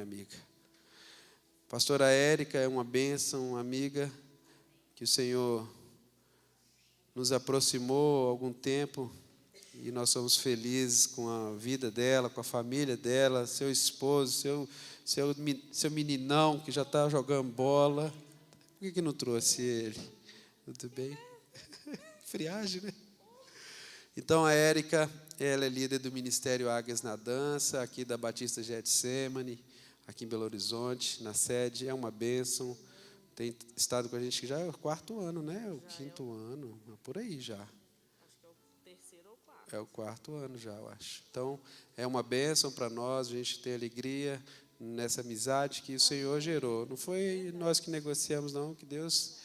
amiga. Pastora Érica é uma bênção, uma amiga que o Senhor nos aproximou há algum tempo e nós somos felizes com a vida dela, com a família dela, seu esposo, seu meninão que já está jogando bola. Por que não trouxe ele? Tudo bem? Friagem, né? Então, a Érica, ela é líder do Ministério Águias na Dança, aqui da Batista Getsemane, aqui em Belo Horizonte, na sede. É uma bênção. Tem estado com a gente que já é o 4º ano, né? O 5º ano, por aí já. Acho que é o 3º ou 4º. É o 4º ano já, eu acho. Então, é uma bênção para nós, a gente ter alegria nessa amizade que o Senhor gerou. Não foi nós que negociamos, não, que Deus,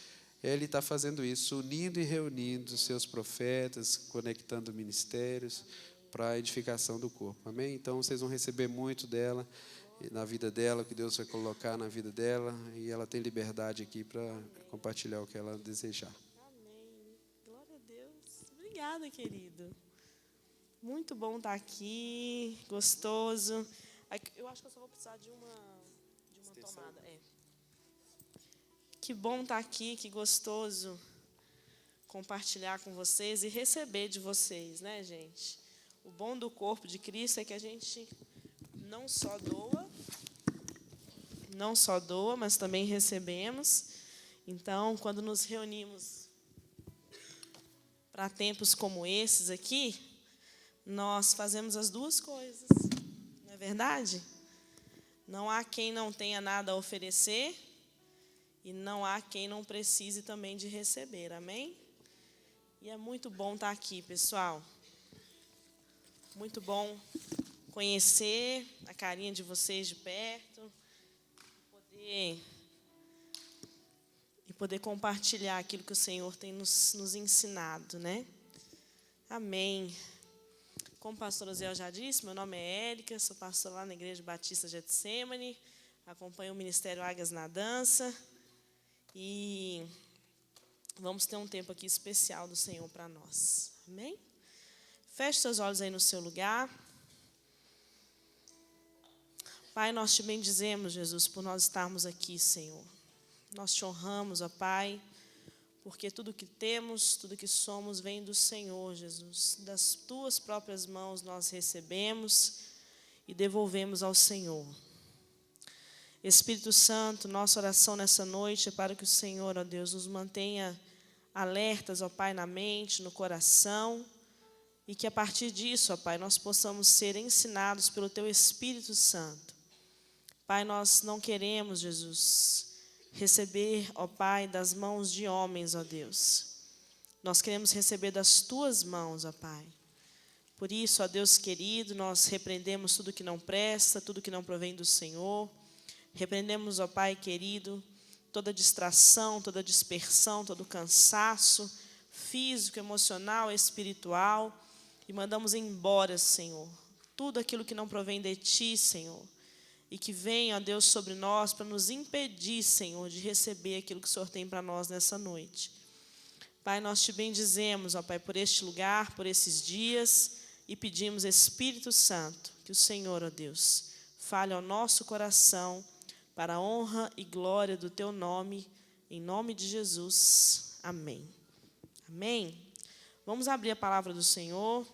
Ele está fazendo isso, unindo e reunindo os seus profetas, conectando ministérios para a edificação do corpo. Amém? Então, vocês vão receber muito dela, na vida dela, o que Deus vai colocar na vida dela, e ela tem liberdade aqui para compartilhar o que ela desejar. Amém. Glória a Deus. Obrigada, querido. Muito bom estar aqui, gostoso. Eu acho que eu só vou precisar de uma tomada. Que bom estar aqui, que gostoso compartilhar com vocês e receber de vocês, né, gente? O bom do corpo de Cristo é que a gente não só doa, mas também recebemos. Então, quando nos reunimos para tempos como esses aqui, nós fazemos as duas coisas, não é verdade? Não há quem não tenha nada a oferecer e não há quem não precise também de receber, amém? E é muito bom estar aqui, pessoal. Muito bom conhecer a carinha de vocês de perto e poder compartilhar aquilo que o Senhor tem nos ensinado, né? Amém. Como o pastor Oziel já disse, meu nome é Érica, sou pastora lá na Igreja Batista Getsemane, acompanho o Ministério Águias na Dança e vamos ter um tempo aqui especial do Senhor para nós. Amém? Feche seus olhos aí no seu lugar. Pai, nós te bendizemos, Jesus, por nós estarmos aqui, Senhor. Nós te honramos, ó Pai, porque tudo que temos, tudo que somos vem do Senhor, Jesus. Das tuas próprias mãos nós recebemos e devolvemos ao Senhor. Espírito Santo, nossa oração nessa noite é para que o Senhor, ó Deus, nos mantenha alertas, ó Pai, na mente, no coração, e que a partir disso, ó Pai, nós possamos ser ensinados pelo Teu Espírito Santo. Pai, nós não queremos, Jesus, receber, ó Pai, das mãos de homens, ó Deus. Nós queremos receber das Tuas mãos, ó Pai. Por isso, ó Deus querido, nós repreendemos tudo que não presta, tudo que não provém do Senhor. Repreendemos, ó Pai querido, toda distração, toda dispersão, todo cansaço físico, emocional, espiritual, e mandamos embora, Senhor, tudo aquilo que não provém de Ti, Senhor, e que venha, ó Deus, sobre nós para nos impedir, Senhor, de receber aquilo que o Senhor tem para nós nessa noite. Pai, nós te bendizemos, ó Pai, por este lugar, por esses dias, e pedimos, Espírito Santo, que o Senhor, ó Deus, fale ao nosso coração para a honra e glória do Teu nome, em nome de Jesus. Amém. Amém. Vamos abrir a palavra do Senhor.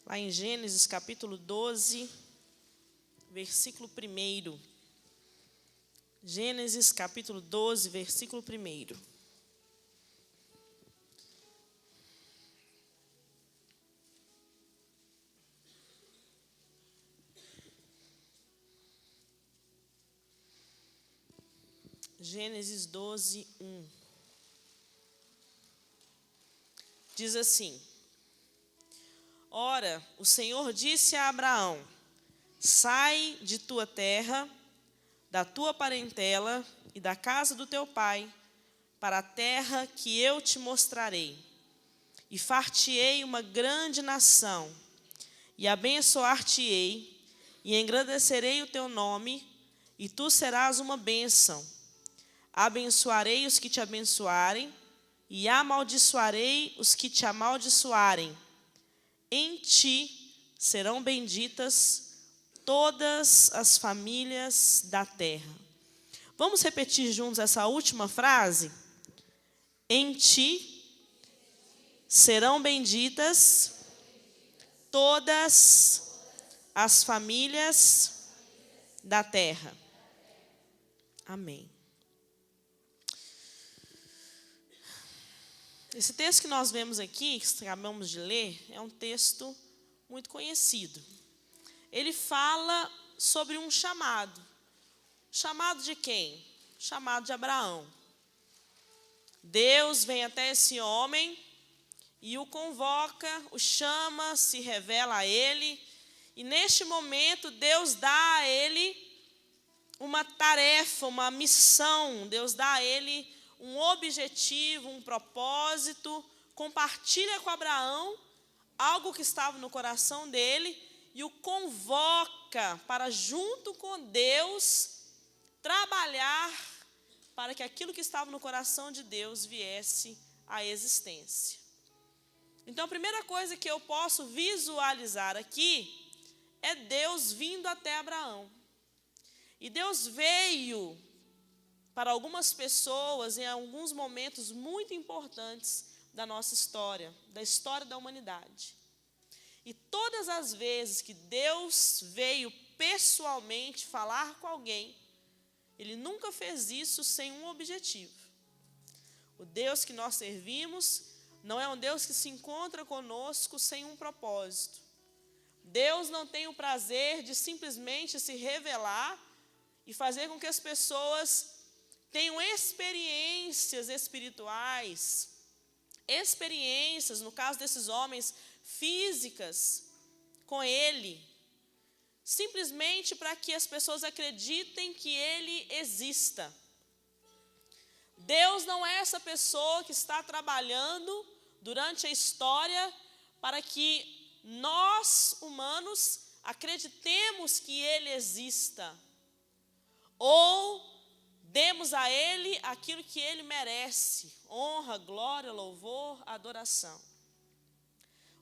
Lá em Gênesis capítulo 12, versículo 1. Gênesis capítulo 12, versículo 1. Gênesis 12, 1. Diz assim: Ora, o Senhor disse a Abraão: sai de tua terra, da tua parentela e da casa do teu pai, para a terra que eu te mostrarei. E far-te-ei uma grande nação, e abençoar-te-ei, e engrandecerei o teu nome, e tu serás uma bênção. Abençoarei os que te abençoarem, e amaldiçoarei os que te amaldiçoarem. Em ti serão benditas todas as famílias da terra. Vamos repetir juntos essa última frase? Em ti serão benditas todas as famílias da terra. Amém. Esse texto que nós vemos aqui, que acabamos de ler, é um texto muito conhecido. Ele fala sobre um chamado. Chamado de quem? Chamado de Abraão. Deus vem até esse homem e o convoca, o chama, se revela a ele. E neste momento Deus dá a ele uma tarefa, uma missão. Deus dá a ele um objetivo, um propósito. Compartilha com Abraão algo que estava no coração dele e o convoca para, junto com Deus, trabalhar para que aquilo que estava no coração de Deus viesse à existência. Então, a primeira coisa que eu posso visualizar aqui é Deus vindo até Abraão. E Deus veio para algumas pessoas em alguns momentos muito importantes da nossa história, da história da humanidade. E todas as vezes que Deus veio pessoalmente falar com alguém, Ele nunca fez isso sem um objetivo. O Deus que nós servimos não é um Deus que se encontra conosco sem um propósito. Deus não tem o prazer de simplesmente se revelar e fazer com que as pessoas tenham experiências espirituais, experiências, no caso desses homens, físicas, com Ele, simplesmente para que as pessoas acreditem que Ele exista. Deus não é essa pessoa que está trabalhando durante a história para que nós, humanos, acreditemos que Ele exista, ou demos a Ele aquilo que Ele merece: honra, glória, louvor, adoração.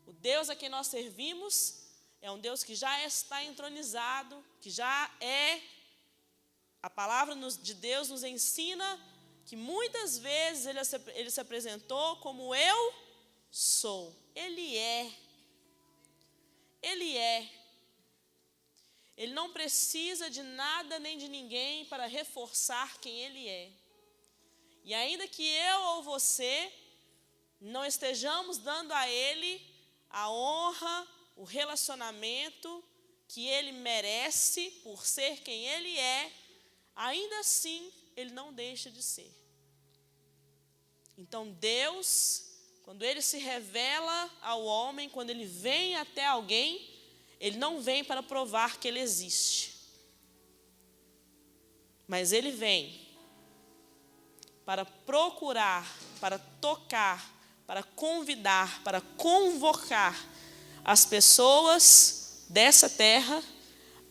O Deus a quem nós servimos é um Deus que já está entronizado, que já é. A palavra de Deus nos ensina que muitas vezes Ele se apresentou como eu sou. Ele é. Ele é. Ele não precisa de nada nem de ninguém para reforçar quem Ele é. E ainda que eu ou você não estejamos dando a Ele a honra, o relacionamento que Ele merece por ser quem Ele é, ainda assim Ele não deixa de ser. Então Deus, quando Ele se revela ao homem, quando Ele vem até alguém, Ele não vem para provar que Ele existe, mas Ele vem para procurar, para tocar, para convidar, para convocar as pessoas dessa terra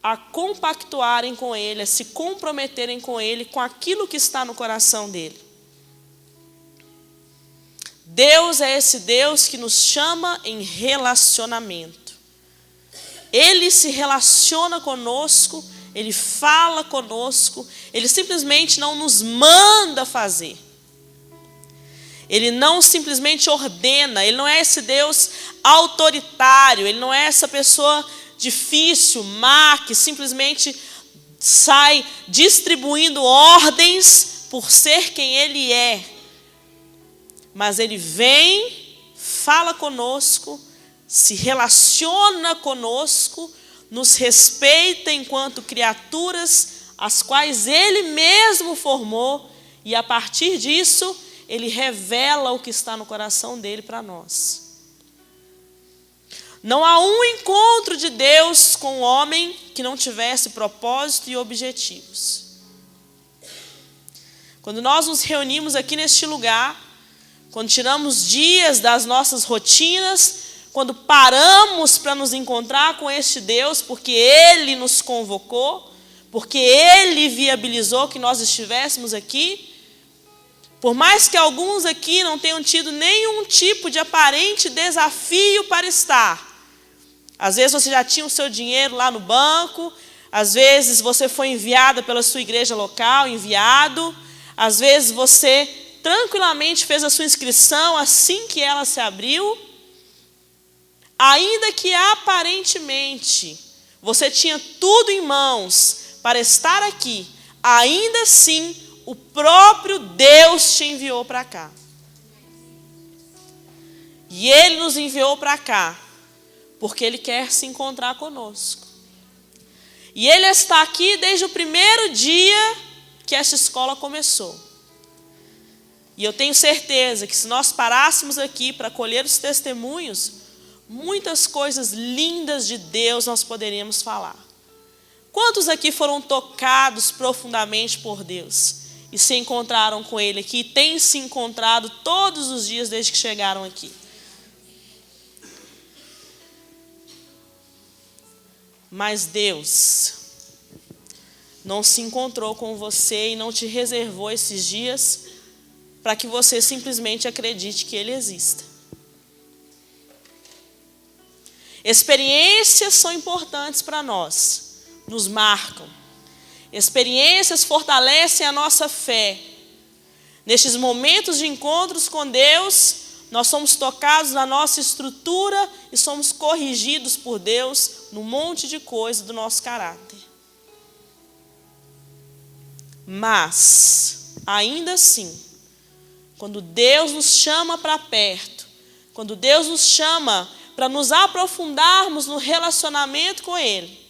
a compactuarem com Ele, a se comprometerem com Ele, com aquilo que está no coração dEle. Deus é esse Deus que nos chama em relacionamento. Ele se relaciona conosco, Ele fala conosco, Ele simplesmente não nos manda fazer. Ele não simplesmente ordena, Ele não é esse Deus autoritário, Ele não é essa pessoa difícil, má, que simplesmente sai distribuindo ordens por ser quem Ele é. Mas Ele vem, fala conosco, se relaciona conosco, nos respeita enquanto criaturas as quais Ele mesmo formou, e a partir disso Ele revela o que está no coração dEle para nós. Não há um encontro de Deus com o homem que não tivesse propósito e objetivos. Quando nós nos reunimos aqui neste lugar, quando tiramos dias das nossas rotinas quando paramos para nos encontrar com este Deus, porque Ele nos convocou, porque Ele viabilizou que nós estivéssemos aqui. Por mais que alguns aqui não tenham tido nenhum tipo de aparente desafio para estar. Às vezes você já tinha o seu dinheiro lá no banco, às vezes você foi enviada pela sua igreja local, enviado, às vezes você tranquilamente fez a sua inscrição assim que ela se abriu. Ainda que aparentemente você tinha tudo em mãos para estar aqui, ainda assim o próprio Deus te enviou para cá. E Ele nos enviou para cá porque Ele quer se encontrar conosco. E Ele está aqui desde o primeiro dia que essa escola começou. E eu tenho certeza que se nós parássemos aqui para colher os testemunhos, muitas coisas lindas de Deus nós poderíamos falar. Quantos aqui foram tocados profundamente por Deus e se encontraram com Ele aqui, e têm se encontrado todos os dias desde que chegaram aqui? Mas Deus não se encontrou com você e não te reservou esses dias para que você simplesmente acredite que Ele exista. Experiências são importantes para nós, nos marcam. Experiências fortalecem a nossa fé. Nestes momentos de encontros com Deus, nós somos tocados na nossa estrutura e somos corrigidos por Deus num monte de coisa do nosso caráter. Mas, ainda assim, quando Deus nos chama para perto, quando Deus nos chama para nos aprofundarmos no relacionamento com Ele,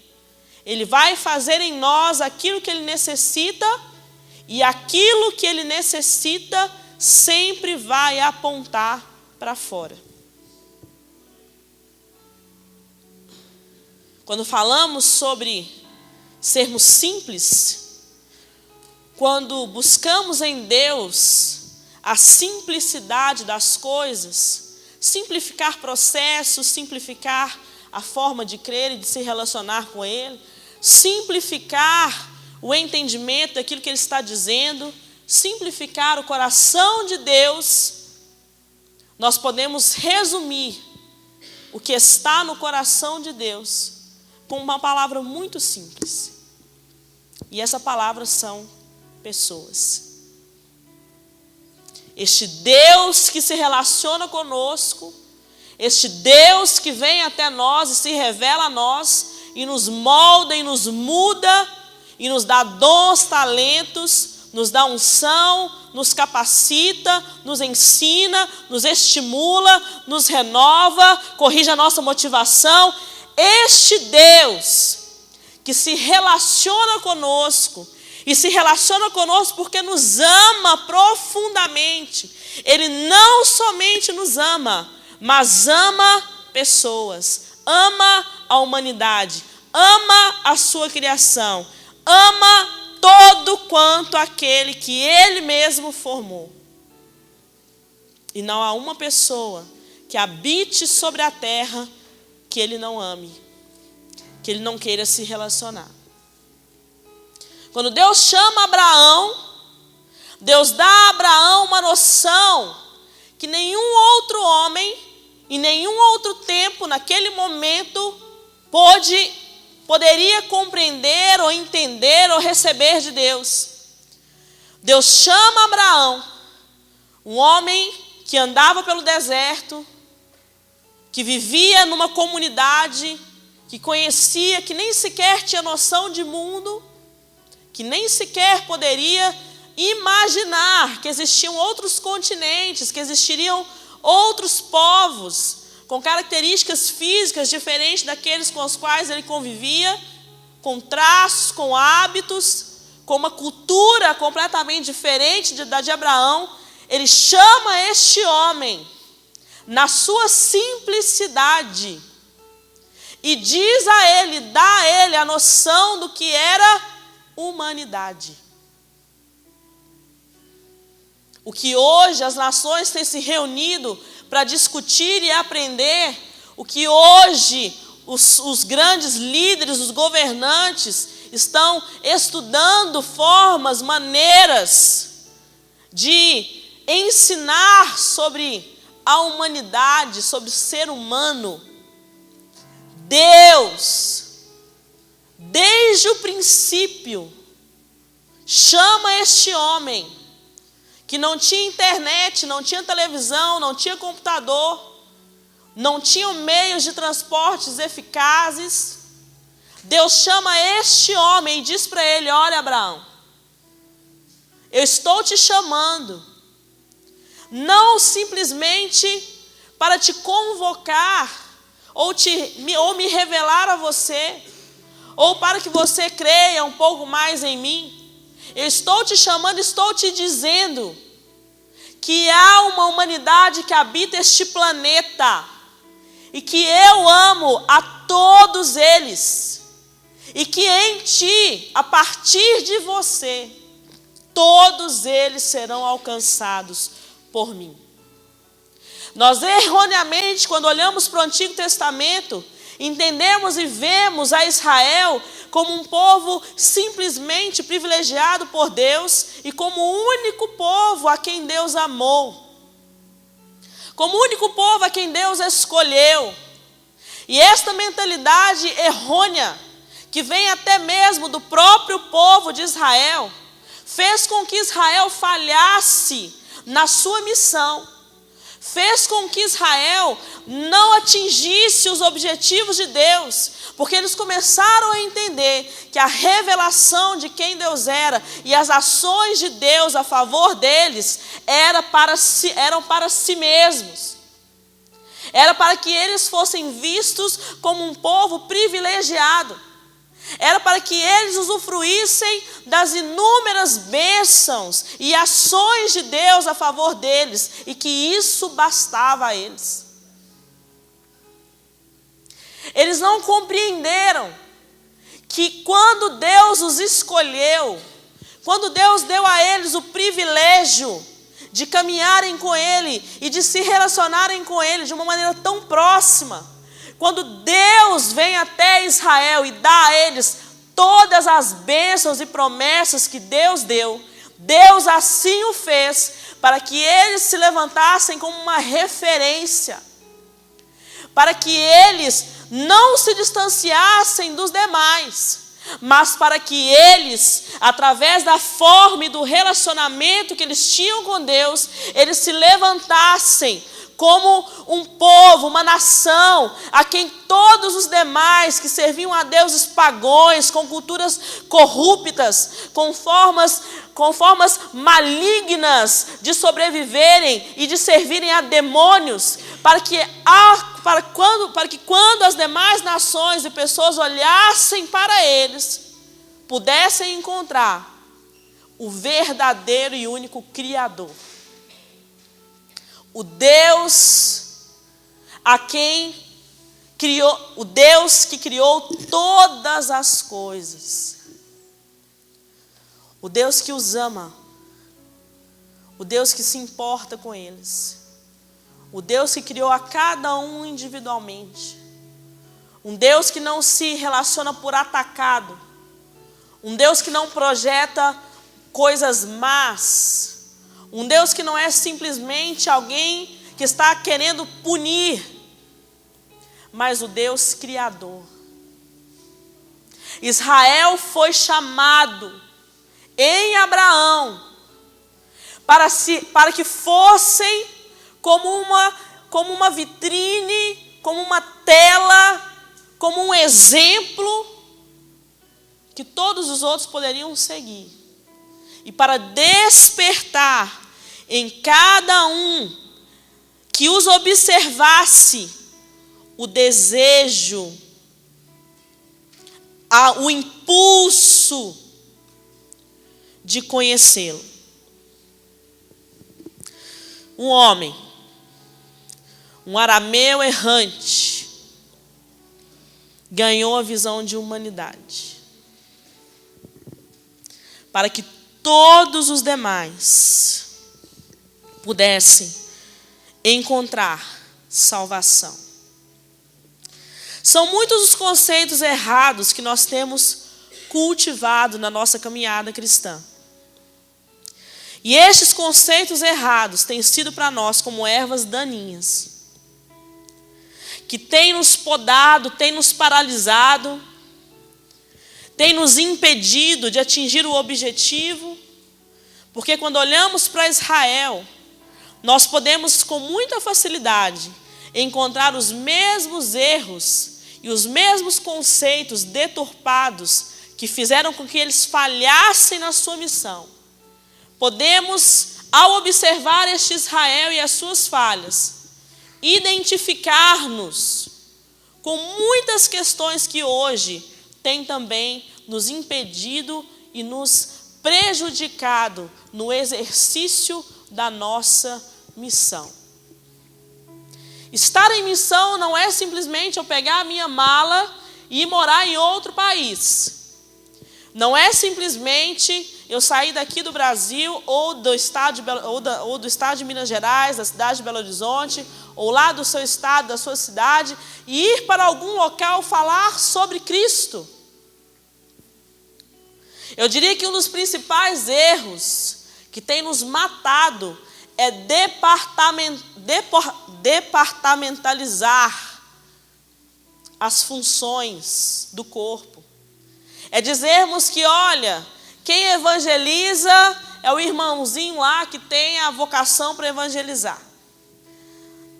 Ele vai fazer em nós aquilo que Ele necessita, e aquilo que Ele necessita sempre vai apontar para fora. Quando falamos sobre sermos simples, quando buscamos em Deus a simplicidade das coisas, simplificar processos, simplificar a forma de crer e de se relacionar com Ele, simplificar o entendimento daquilo que Ele está dizendo, simplificar o coração de Deus, nós podemos resumir o que está no coração de Deus com uma palavra muito simples. E essa palavra são pessoas. Este Deus que se relaciona conosco, este Deus que vem até nós e se revela a nós, e nos molda e nos muda, e nos dá dons, talentos, nos dá unção, nos capacita, nos ensina, nos estimula, nos renova, corrige a nossa motivação. Este Deus que se relaciona conosco, e se relaciona conosco porque nos ama profundamente. Ele não somente nos ama, mas ama pessoas, ama a humanidade, ama a sua criação, ama todo quanto aquele que Ele mesmo formou. E não há uma pessoa que habite sobre a terra que Ele não ame, que Ele não queira se relacionar. Quando Deus chama Abraão, Deus dá a Abraão uma noção que nenhum outro homem, em nenhum outro tempo, naquele momento, poderia compreender ou entender ou receber de Deus. Deus chama Abraão, um homem que andava pelo deserto, que vivia numa comunidade, que conhecia, que nem sequer tinha noção de mundo, que nem sequer poderia imaginar que existiam outros continentes, que existiriam outros povos com características físicas diferentes daqueles com os quais ele convivia, com traços, com hábitos, com uma cultura completamente diferente da de Abraão. Ele chama este homem na sua simplicidade e diz a ele, dá a ele a noção do que era humanidade. O que hoje as nações têm se reunido para discutir e aprender, o que hoje os grandes líderes, os governantes, estão estudando formas, maneiras de ensinar sobre a humanidade, sobre o ser humano. Deus, desde o princípio, chama este homem, que não tinha internet, não tinha televisão, não tinha computador, não tinha meios de transportes eficazes. Deus chama este homem e diz para ele: olha, Abraão, eu estou te chamando, não simplesmente para te convocar, ou me revelar a você, ou para que você creia um pouco mais em mim. Eu estou te chamando, estou te dizendo que há uma humanidade que habita este planeta e que eu amo a todos eles, e que em ti, a partir de você, todos eles serão alcançados por mim. Nós erroneamente, quando olhamos para o Antigo Testamento, entendemos e vemos a Israel como um povo simplesmente privilegiado por Deus e como o único povo a quem Deus amou, como o único povo a quem Deus escolheu. E esta mentalidade errônea, que vem até mesmo do próprio povo de Israel, fez com que Israel falhasse na sua missão, fez com que Israel não atingisse os objetivos de Deus, porque eles começaram a entender que a revelação de quem Deus era e as ações de Deus a favor deles eram para si mesmos. Era para que eles fossem vistos como um povo privilegiado. Era para que eles usufruíssem das inúmeras bênçãos e ações de Deus a favor deles, e que isso bastava a eles. Eles não compreenderam que quando Deus os escolheu, quando Deus deu a eles o privilégio de caminharem com Ele e de se relacionarem com Ele de uma maneira tão próxima, quando Deus vem até Israel e dá a eles todas as bênçãos e promessas que Deus deu, Deus assim o fez para que eles se levantassem como uma referência, para que eles não se distanciassem dos demais, mas para que eles, através da forma e do relacionamento que eles tinham com Deus, eles se levantassem como um povo, uma nação, a quem todos os demais que serviam a deuses pagãos, com culturas corruptas, com formas malignas de sobreviverem e de servirem a demônios, para que quando as demais nações e pessoas olhassem para eles, pudessem encontrar o verdadeiro e único Criador. O Deus a quem criou, o Deus que criou todas as coisas. O Deus que os ama. O Deus que se importa com eles. O Deus que criou a cada um individualmente. Um Deus que não se relaciona por atacado. Um Deus que não projeta coisas más. Um Deus que não é simplesmente alguém que está querendo punir, mas o Deus criador. Israel foi chamado em Abraão para que fossem como uma vitrine, como uma tela, como um exemplo que todos os outros poderiam seguir. E para despertar em cada um que os observasse o desejo, o impulso de conhecê-lo. Um homem, um arameu errante, ganhou a visão de humanidade, para que todos os demais pudessem encontrar salvação. São muitos os conceitos errados que nós temos cultivado na nossa caminhada cristã. E estes conceitos errados têm sido para nós como ervas daninhas, que têm nos podado, têm nos paralisado, têm nos impedido de atingir o objetivo, porque quando olhamos para Israel, nós podemos com muita facilidade encontrar os mesmos erros e os mesmos conceitos deturpados que fizeram com que eles falhassem na sua missão. Podemos, ao observar este Israel e as suas falhas, identificar-nos com muitas questões que hoje têm também nos impedido e nos prejudicado no exercício da nossa missão. Estar em missão não é simplesmente eu pegar a minha mala e ir morar em outro país. Não é simplesmente eu sair daqui do Brasil ou do estado de Minas Gerais, da cidade de Belo Horizonte, ou lá do seu estado, da sua cidade, e ir para algum local falar sobre Cristo. Eu diria que um dos principais erros que tem nos matado é departamentalizar as funções do corpo. É dizermos que, olha, quem evangeliza é o irmãozinho lá que tem a vocação para evangelizar.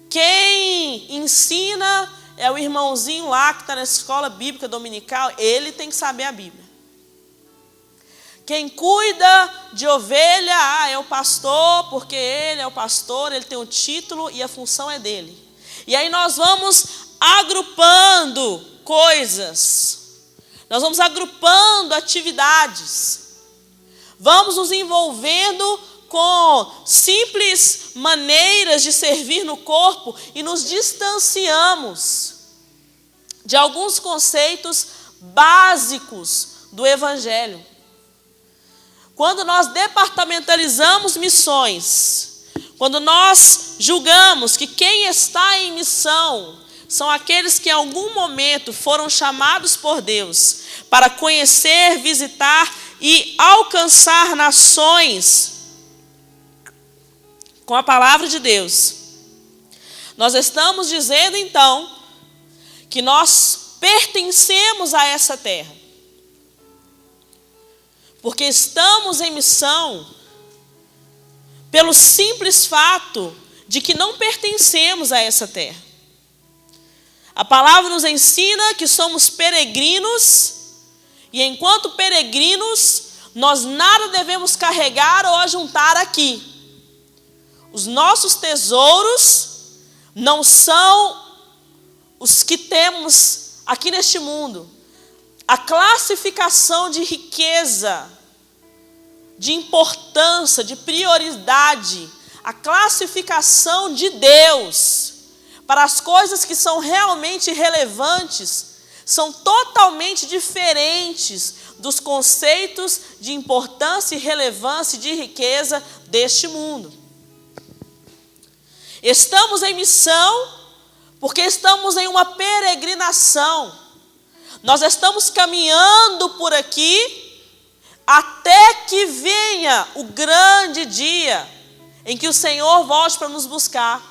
Quem ensina é o irmãozinho lá que está na escola bíblica dominical, ele tem que saber a Bíblia. Quem cuida de ovelha, é o pastor, porque ele é o pastor, ele tem o título e a função é dele. E aí nós vamos agrupando coisas, nós vamos agrupando atividades, vamos nos envolvendo com simples maneiras de servir no corpo e nos distanciamos de alguns conceitos básicos do Evangelho. Quando nós departamentalizamos missões, quando nós julgamos que quem está em missão são aqueles que em algum momento foram chamados por Deus para conhecer, visitar e alcançar nações com a palavra de Deus, nós estamos dizendo então que nós pertencemos a essa terra. Porque estamos em missão pelo simples fato de que não pertencemos a essa terra. A palavra nos ensina que somos peregrinos e enquanto peregrinos nós nada devemos carregar ou ajuntar aqui. Os nossos tesouros não são os que temos aqui neste mundo. A classificação de riqueza, de importância, de prioridade, a classificação de Deus para as coisas que são realmente relevantes, são totalmente diferentes dos conceitos de importância e relevância e de riqueza deste mundo. Estamos em missão porque estamos em uma peregrinação. Nós estamos caminhando por aqui até que venha o grande dia em que o Senhor volte para nos buscar,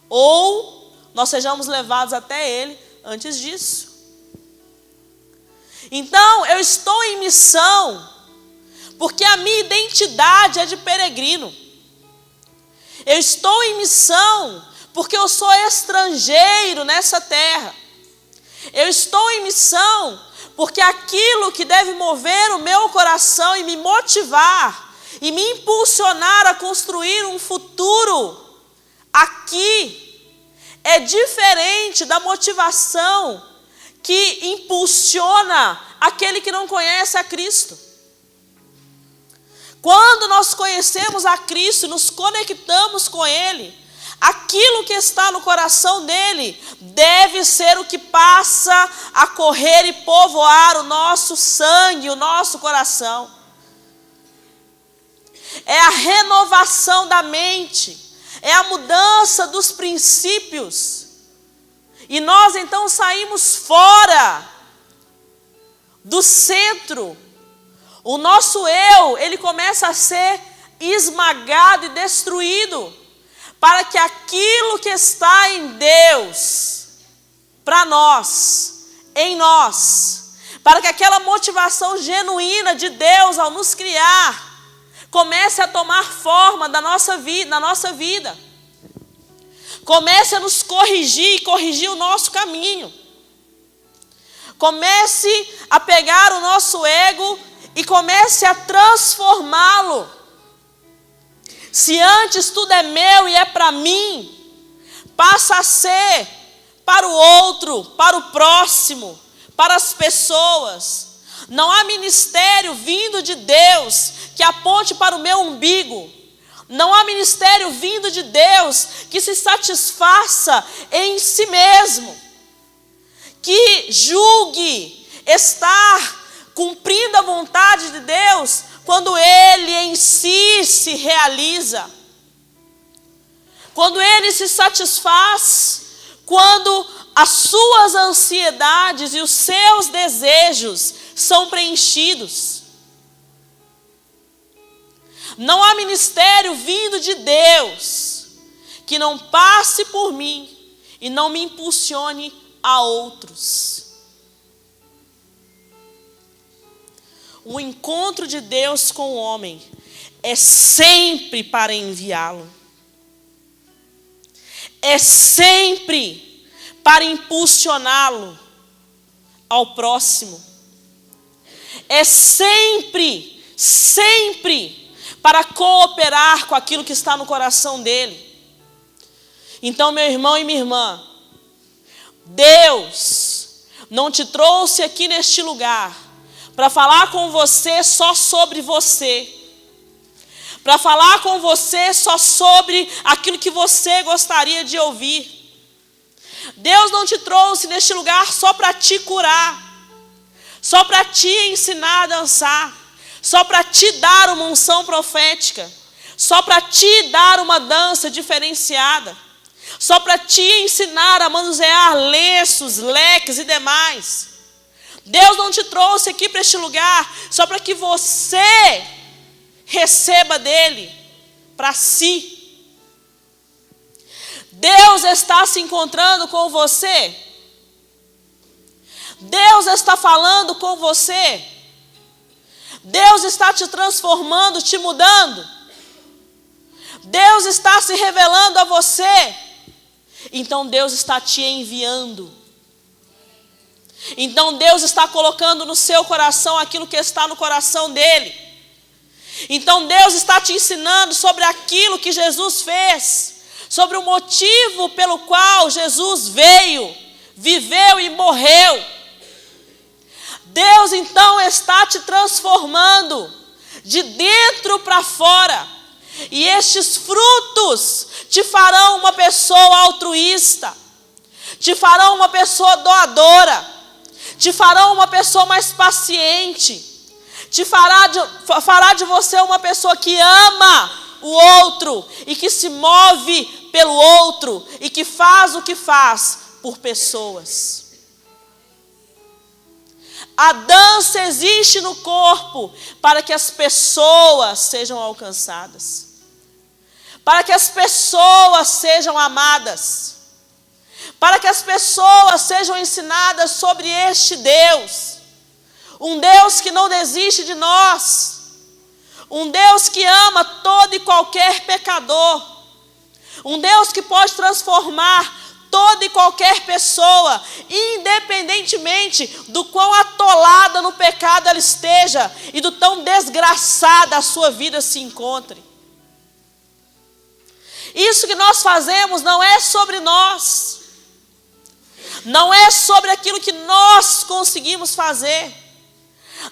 ou nós sejamos levados até Ele antes disso. Então, eu estou em missão porque a minha identidade é de peregrino. Eu estou em missão porque eu sou estrangeiro nessa terra. Eu estou em missão porque aquilo que deve mover o meu coração e me motivar e me impulsionar a construir um futuro aqui é diferente da motivação que impulsiona aquele que não conhece a Cristo. Quando nós conhecemos a Cristo e nos conectamos com Ele, aquilo que está no coração dele deve ser o que passa a correr e povoar o nosso sangue, o nosso coração. É a renovação da mente, é a mudança dos princípios. E nós então saímos fora do centro. O nosso eu, ele começa a ser esmagado e destruído, para que aquilo que está em Deus, para nós, em nós, para que aquela motivação genuína de Deus ao nos criar, comece a tomar forma na nossa vida. Comece a nos corrigir e corrigir o nosso caminho. Comece a pegar o nosso ego e comece a transformá-lo. Se antes tudo é meu e é para mim, passa a ser para o outro, para o próximo, para as pessoas. Não há ministério vindo de Deus que aponte para o meu umbigo. Não há ministério vindo de Deus que se satisfaça em si mesmo, que julgue estar cumprindo a vontade de Deus quando Ele em si se realiza, quando Ele se satisfaz, quando as suas ansiedades e os seus desejos são preenchidos. Não há ministério vindo de Deus que não passe por mim e não me impulsione a outros. O encontro de Deus com o homem é sempre para enviá-lo. É sempre para impulsioná-lo ao próximo. É sempre para cooperar com aquilo que está no coração dele. Então, meu irmão e minha irmã, Deus não te trouxe aqui neste lugar para falar com você só sobre você, para falar com você só sobre aquilo que você gostaria de ouvir. Deus não te trouxe neste lugar só para te curar, só para te ensinar a dançar, só para te dar uma unção profética, só para te dar uma dança diferenciada, só para te ensinar a manusear lenços, leques e demais. Deus não te trouxe aqui para este lugar só para que você receba dele para si. Deus está se encontrando com você. Deus está falando com você. Deus está te transformando, te mudando. Deus está se revelando a você. Então Deus está te enviando. Então Deus está colocando no seu coração aquilo que está no coração dele. Então Deus está te ensinando sobre aquilo que Jesus fez, sobre o motivo pelo qual Jesus veio, viveu e morreu. Deus então está te transformando de dentro para fora. E estes frutos te farão uma pessoa altruísta, te farão uma pessoa doadora, te farão uma pessoa mais paciente, fará de você uma pessoa que ama o outro e que se move pelo outro e que faz o que faz por pessoas. A dança existe no corpo para que as pessoas sejam alcançadas, para que as pessoas sejam amadas, para que as pessoas sejam ensinadas sobre este Deus, um Deus que não desiste de nós, um Deus que ama todo e qualquer pecador, um Deus que pode transformar toda e qualquer pessoa, independentemente do quão atolada no pecado ela esteja e do tão desgraçada a sua vida se encontre. Isso que nós fazemos não é sobre nós, não é sobre aquilo que nós conseguimos fazer,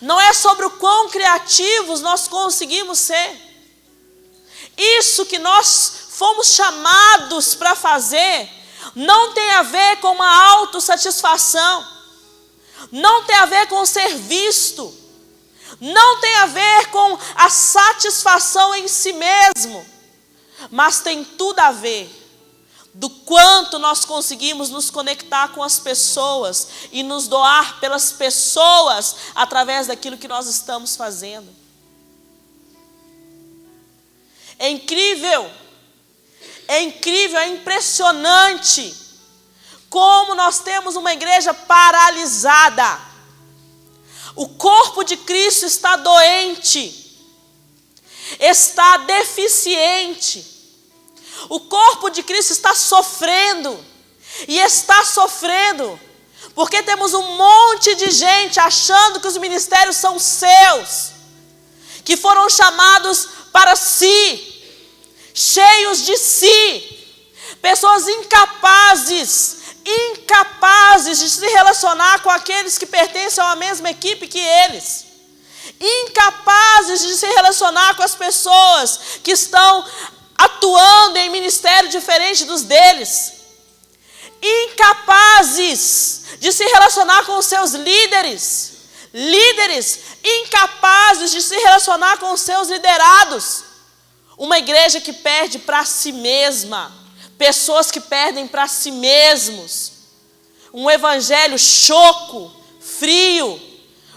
não é sobre o quão criativos nós conseguimos ser. Isso que nós fomos chamados para fazer não tem a ver com uma autossatisfação, não tem a ver com ser visto, não tem a ver com a satisfação em si mesmo, mas tem tudo a ver do quanto nós conseguimos nos conectar com as pessoas e nos doar pelas pessoas através daquilo que nós estamos fazendo. É incrível, é impressionante como nós temos uma igreja paralisada. O corpo de Cristo está doente, está deficiente. O corpo de Cristo está sofrendo, e está sofrendo, porque temos um monte de gente achando que os ministérios são seus, que foram chamados para si, cheios de si, pessoas incapazes de se relacionar com aqueles que pertencem a uma mesma equipe que eles, incapazes de se relacionar com as pessoas que estão atuando em ministério diferente dos deles, incapazes de se relacionar com os seus líderes, incapazes de se relacionar com os seus liderados. Uma igreja que perde para si mesma, pessoas que perdem para si mesmos, um evangelho choco, frio,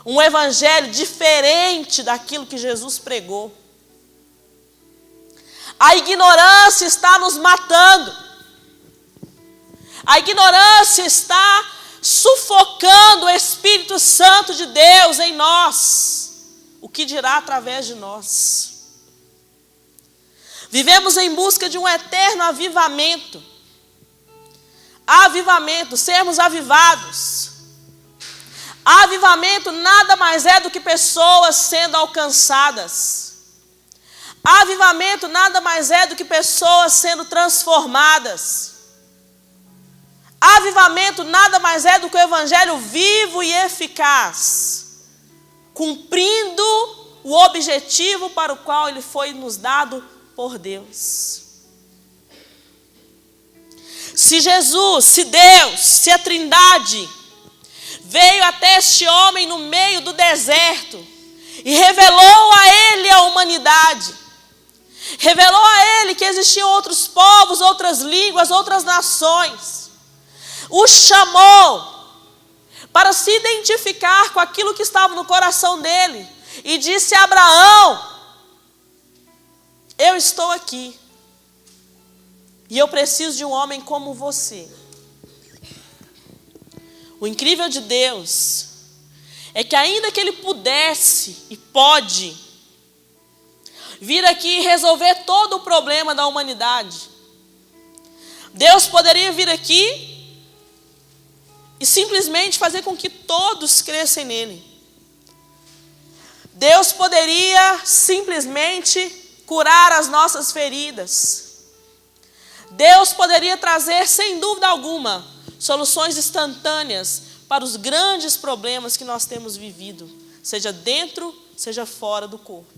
um evangelho diferente daquilo que Jesus pregou. A ignorância está nos matando. A ignorância está sufocando o Espírito Santo de Deus em nós. O que dirá através de nós? Vivemos em busca de um eterno avivamento. Avivamento, sermos avivados. Avivamento nada mais é do que pessoas sendo alcançadas. Avivamento nada mais é do que pessoas sendo transformadas. Avivamento nada mais é do que o evangelho vivo e eficaz, cumprindo o objetivo para o qual ele foi nos dado por Deus. Se Jesus, se Deus, se a Trindade veio até este homem no meio do deserto e revelou a ele a humanidade, revelou a ele que existiam outros povos, outras línguas, outras nações, o chamou para se identificar com aquilo que estava no coração dele e disse a Abraão: eu estou aqui e eu preciso de um homem como você. O incrível de Deus é que ainda que ele pudesse e pode vir aqui e resolver todo o problema da humanidade, Deus poderia vir aqui e simplesmente fazer com que todos crescem nele. Deus poderia simplesmente curar as nossas feridas. Deus poderia trazer, sem dúvida alguma, soluções instantâneas para os grandes problemas que nós temos vivido, seja dentro, seja fora do corpo.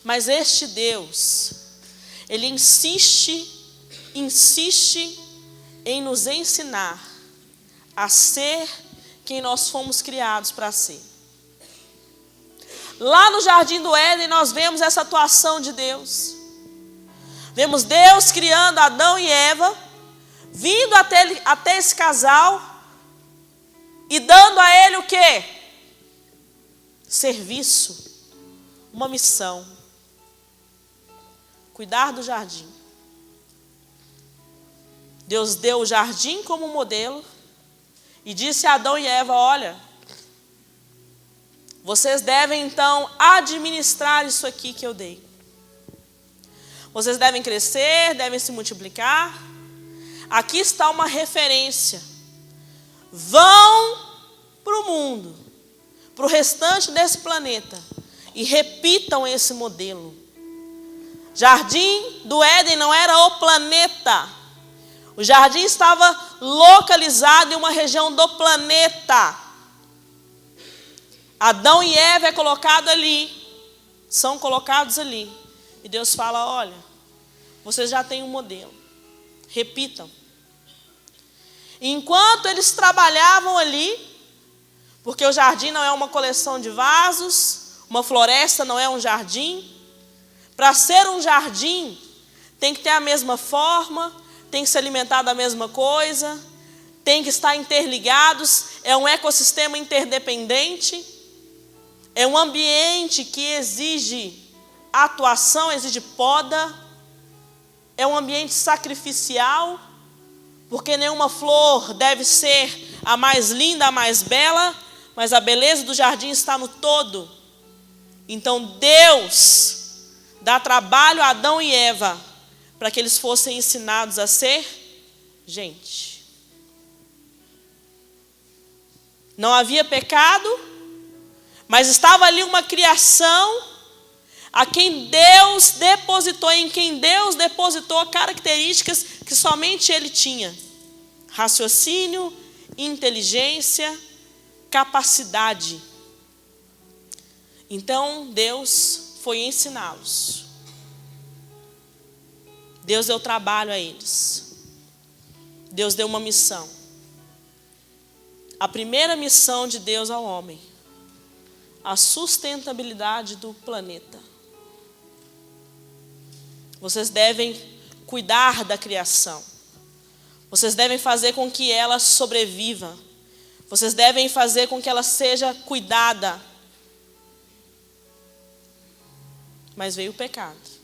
Mas este Deus, ele insiste em nos ensinar a ser quem nós fomos criados para ser. Lá no Jardim do Éden nós vemos essa atuação de Deus. Vemos Deus criando Adão e Eva, vindo até esse casal e dando a ele o quê? Serviço, uma missão. Cuidar do jardim. Deus deu o jardim como modelo e disse a Adão e Eva: olha, vocês devem então administrar isso aqui que eu dei. Vocês devem crescer, devem se multiplicar. Aqui está uma referência. Vão para o mundo, para o restante desse planeta e repitam esse modelo. Jardim do Éden não era o planeta. O jardim estava localizado em uma região do planeta. Adão e Eva são colocados ali. E Deus fala: olha, vocês já têm um modelo, repitam. Enquanto eles trabalhavam ali, porque o jardim não é uma coleção de vasos, uma floresta não é um jardim. Para ser um jardim, tem que ter a mesma forma, tem que se alimentar da mesma coisa, tem que estar interligados, é um ecossistema interdependente, é um ambiente que exige atuação, exige poda, é um ambiente sacrificial, porque nenhuma flor deve ser a mais linda, a mais bela, mas a beleza do jardim está no todo. Então Deus dá trabalho a Adão e Eva para que eles fossem ensinados a ser gente. Não havia pecado, mas estava ali uma criação a quem Deus depositou, em quem Deus depositou características que somente Ele tinha: raciocínio, inteligência, capacidade. Então Deus foi ensiná-los. Deus deu trabalho a eles. Deus deu uma missão. A primeira missão de Deus ao homem: a sustentabilidade do planeta. Vocês devem cuidar da criação. Vocês devem fazer com que ela sobreviva. Vocês devem fazer com que ela seja cuidada. Mas veio o pecado.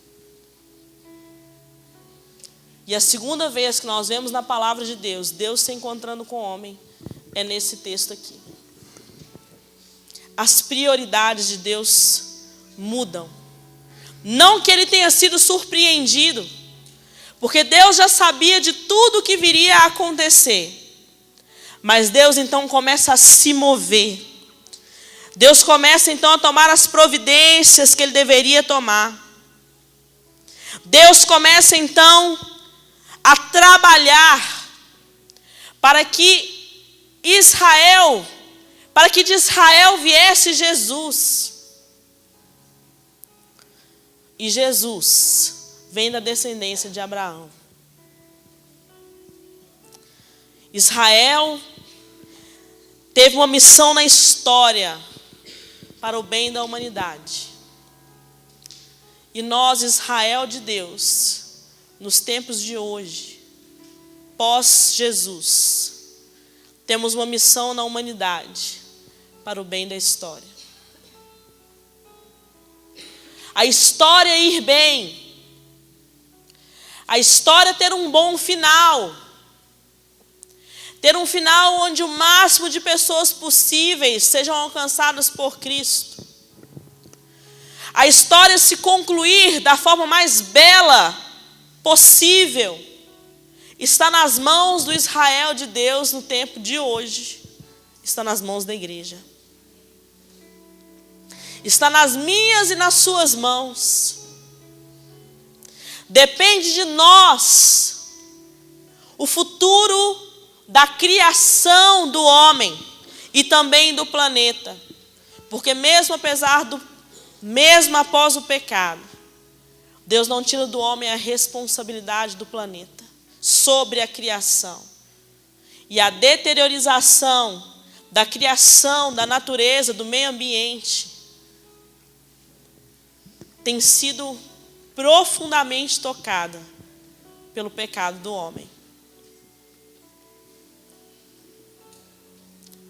E a segunda vez que nós vemos na palavra de Deus, Deus se encontrando com o homem, é nesse texto aqui. As prioridades de Deus mudam. Não que ele tenha sido surpreendido, porque Deus já sabia de tudo que viria a acontecer. Mas Deus então começa a se mover. Deus começa então a tomar as providências que ele deveria tomar. Deus começa então a trabalhar para que de Israel viesse Jesus. E Jesus vem da descendência de Abraão. Israel teve uma missão na história para o bem da humanidade. E nós, Israel de Deus, nos tempos de hoje, pós-Jesus, temos uma missão na humanidade para o bem da história. A história ir bem, a história ter um bom final, ter um final onde o máximo de pessoas possíveis sejam alcançadas por Cristo. A história se concluir da forma mais bela possível está nas mãos do Israel de Deus no tempo de hoje, está nas mãos da igreja. Está nas minhas e nas suas mãos. Depende de nós o futuro da criação do homem e também do planeta. Porque mesmo após o pecado, Deus não tira do homem a responsabilidade do planeta sobre a criação. E a deteriorização da criação, da natureza, do meio ambiente, tem sido profundamente tocada pelo pecado do homem.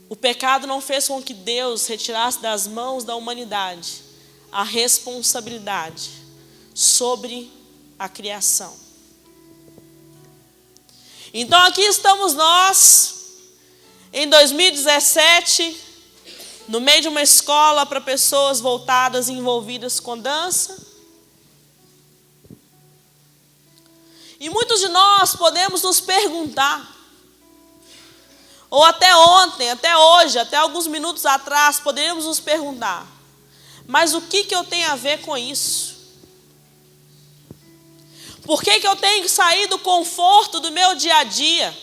O pecado não fez com que Deus retirasse das mãos da humanidade a responsabilidade sobre a criação. Então aqui estamos nós, em 2017, no meio de uma escola para pessoas voltadas e envolvidas com dança. E muitos de nós podemos nos perguntar, ou até ontem, até hoje, até alguns minutos atrás, poderíamos nos perguntar: mas o que eu tenho a ver com isso? Por que eu tenho que sair do conforto do meu dia a dia?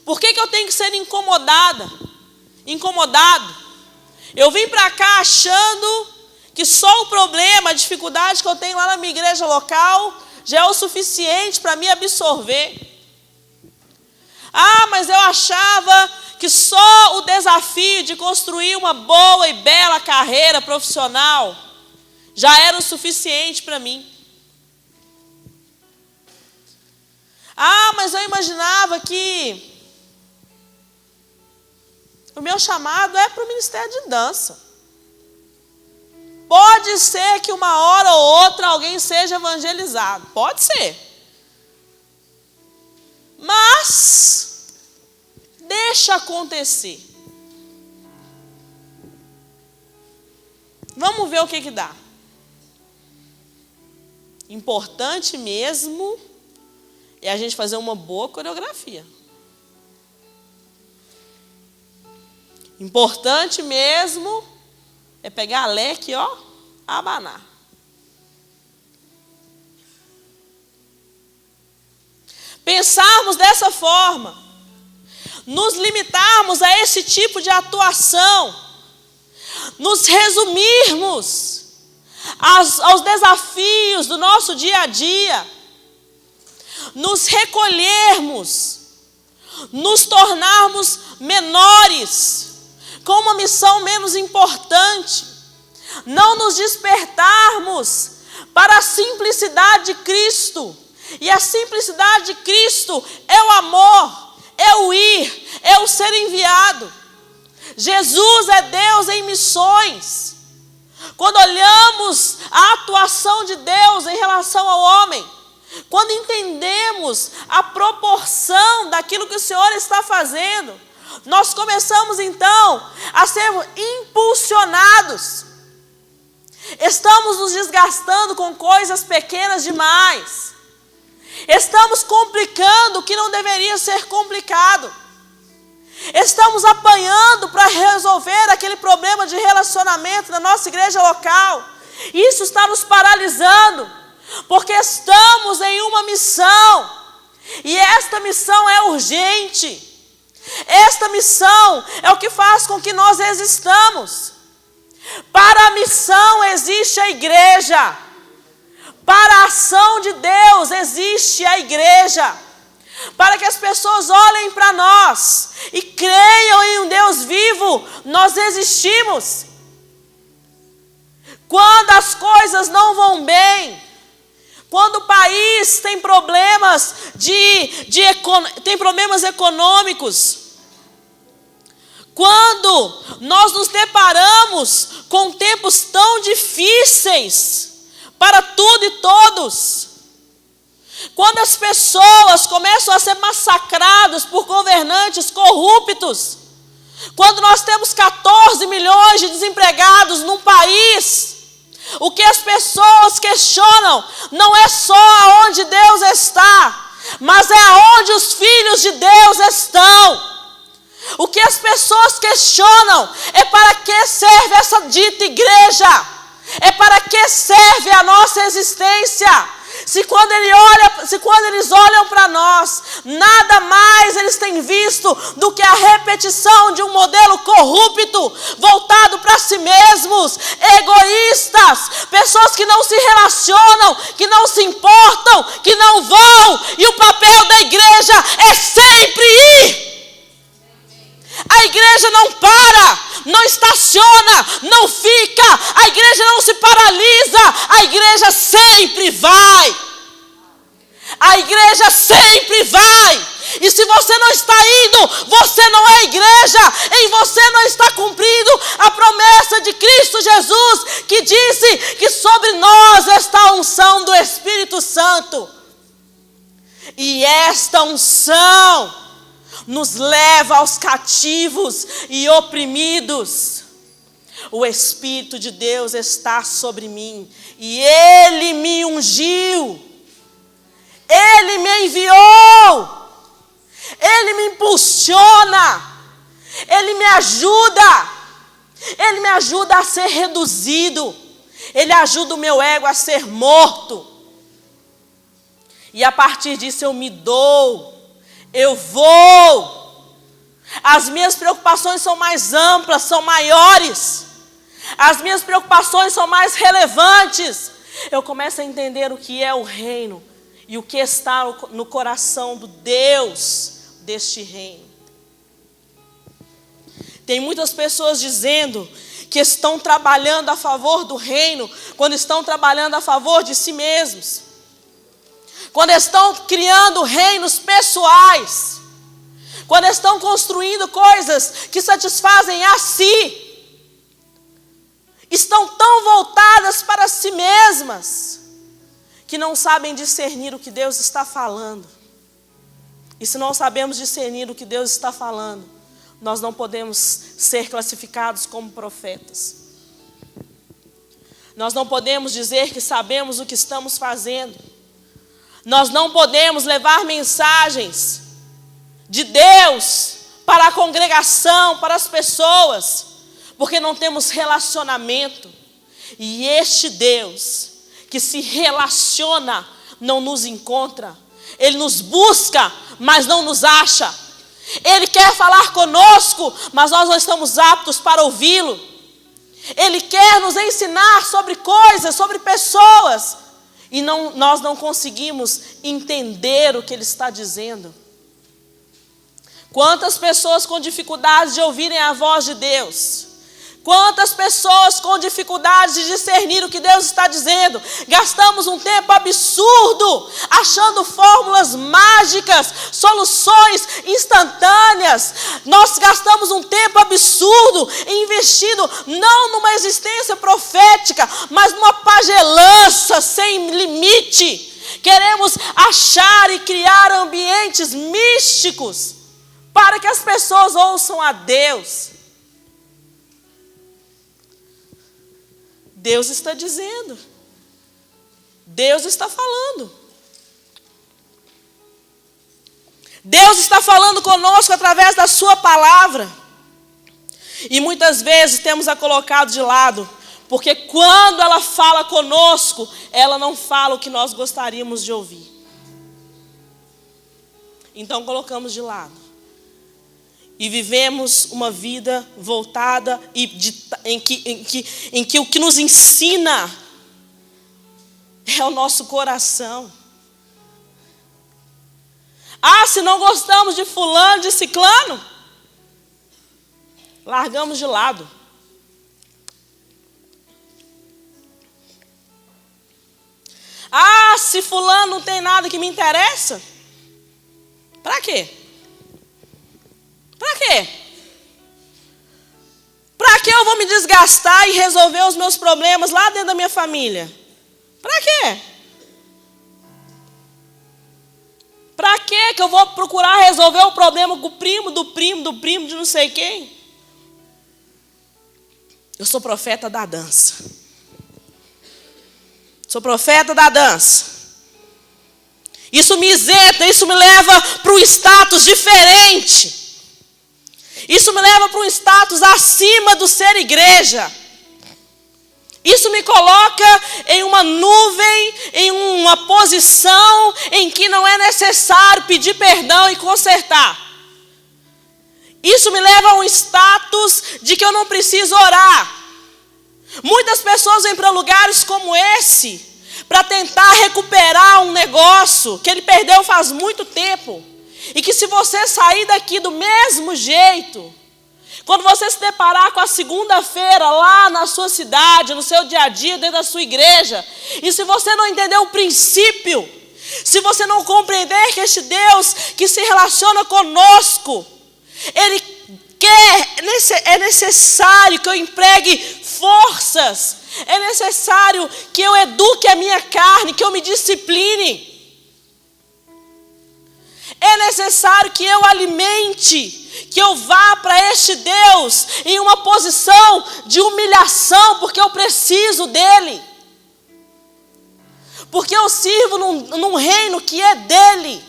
Por que eu tenho que ser incomodado? Eu vim para cá achando que só o problema, a dificuldade que eu tenho lá na minha igreja local já é o suficiente para me absorver. Mas eu achava que só o desafio de construir uma boa e bela carreira profissional já era o suficiente para mim. Ah, mas eu imaginava que o meu chamado é para o ministério de dança. Pode ser que uma hora ou outra alguém seja evangelizado. Pode ser. Mas deixa acontecer. Vamos ver o que dá. Importante mesmo é a gente fazer uma boa coreografia. Importante mesmo é pegar a leque, ó, abanar. Pensarmos dessa forma, nos limitarmos a esse tipo de atuação, nos resumirmos aos desafios do nosso dia a dia, nos recolhermos, nos tornarmos menores, com uma missão menos importante, não nos despertarmos para a simplicidade de Cristo. E a simplicidade de Cristo é o amor, é o ir, é o ser enviado. Jesus é Deus em missões. Quando olhamos a atuação de Deus em relação ao homem, quando entendemos a proporção daquilo que o Senhor está fazendo, nós começamos então a ser impulsionados. Estamos nos desgastando com coisas pequenas demais. Estamos complicando o que não deveria ser complicado. Estamos apanhando para resolver aquele problema de relacionamento na nossa igreja local. Isso está nos paralisando, porque estamos em uma missão. E esta missão é urgente. Esta missão é o que faz com que nós existamos. Para a missão existe a igreja. Para a ação de Deus existe a igreja. Para que as pessoas olhem para nós e creiam em um Deus vivo, nós existimos. Quando as coisas não vão bem, quando o país tem problemas tem problemas econômicos, quando nós nos deparamos com tempos tão difíceis para tudo e todos, quando as pessoas começam a ser massacradas por governantes corruptos, quando nós temos 14 milhões de desempregados num país, o que as pessoas questionam não é só aonde Deus está, mas é aonde os filhos de Deus estão. O que as pessoas questionam é para que serve essa dita igreja, é para que serve a nossa existência. Se quando eles olham para nós, nada mais eles têm visto do que a repetição de um modelo corrupto, voltado para si mesmos, egoístas, pessoas que não se relacionam, que não se importam, que não vão, e o papel da igreja é sempre ir. A igreja não para, não estaciona, não fica, a igreja não se paralisa, a igreja sempre vai. A igreja sempre vai. E se você não está indo, você não é igreja, em você não está cumprindo a promessa de Cristo Jesus, que disse que sobre nós está a unção do Espírito Santo. E esta unção nos leva aos cativos e oprimidos. O Espírito de Deus está sobre mim e Ele me ungiu, Ele me enviou, Ele me impulsiona, Ele me ajuda a ser reduzido, Ele ajuda o meu ego a ser morto. E a partir disso eu me dou. Eu vou. As minhas preocupações são mais amplas, são maiores. As minhas preocupações são mais relevantes. Eu começo a entender o que é o reino e o que está no coração do Deus deste reino. Tem muitas pessoas dizendo que estão trabalhando a favor do reino, quando estão trabalhando a favor de si mesmos. quando estão criando reinos pessoais, quando estão construindo coisas que satisfazem a si, estão tão voltadas para si mesmas, que não sabem discernir o que Deus está falando. E se não sabemos discernir o que Deus está falando, nós não podemos ser classificados como profetas. Nós não podemos dizer que sabemos o que estamos fazendo. Nós não podemos levar mensagens de Deus para a congregação, para as pessoas, porque não temos relacionamento. E este Deus que se relaciona não nos encontra. Ele nos busca, mas não nos acha. Ele quer falar conosco, mas nós não estamos aptos para ouvi-lo. Ele quer nos ensinar sobre coisas, sobre pessoas, e nós não conseguimos entender o que Ele está dizendo. Quantas pessoas com dificuldades de ouvirem a voz de Deus? Quantas pessoas com dificuldades de discernir o que Deus está dizendo? Gastamos um tempo absurdo achando fórmulas mágicas, soluções instantâneas. Nós gastamos um tempo absurdo investindo não numa existência profética, mas numa pagelança sem limite. Queremos achar e criar ambientes místicos para que as pessoas ouçam a Deus. Deus está dizendo. Deus está falando. Deus está falando conosco através da sua palavra. E muitas vezes temos a colocado de lado, porque quando ela fala conosco, ela não fala o que nós gostaríamos de ouvir. Então colocamos de lado. E vivemos uma vida voltada em que o que nos ensina é o nosso coração. Ah, se não gostamos de fulano, de ciclano, largamos de lado. Ah, se fulano não tem nada que me interessa, para quê? Para quê? Para que eu vou me desgastar e resolver os meus problemas lá dentro da minha família? Para quê? Para que eu vou procurar resolver o problema com o primo, do primo, do primo, de não sei quem? Eu sou profeta da dança. Sou profeta da dança. Isso me isenta, isso me leva para um status diferente. Isso me leva para um status acima do ser igreja. Isso me coloca em uma nuvem, em uma posição em que não é necessário pedir perdão e consertar. Isso me leva a um status de que eu não preciso orar. Muitas pessoas vêm para lugares como esse para tentar recuperar um negócio que ele perdeu faz muito tempo. E que se você sair daqui do mesmo jeito, quando você se deparar com a segunda-feira lá na sua cidade, no seu dia a dia, dentro da sua igreja, e se você não entender o princípio, se você não compreender que este Deus que se relaciona conosco, Ele quer, é necessário que eu empregue forças, é necessário que eu eduque a minha carne, que eu me discipline. É necessário que eu alimente, que eu vá para este Deus em uma posição de humilhação, porque eu preciso dEle. Porque eu sirvo num reino que é dEle.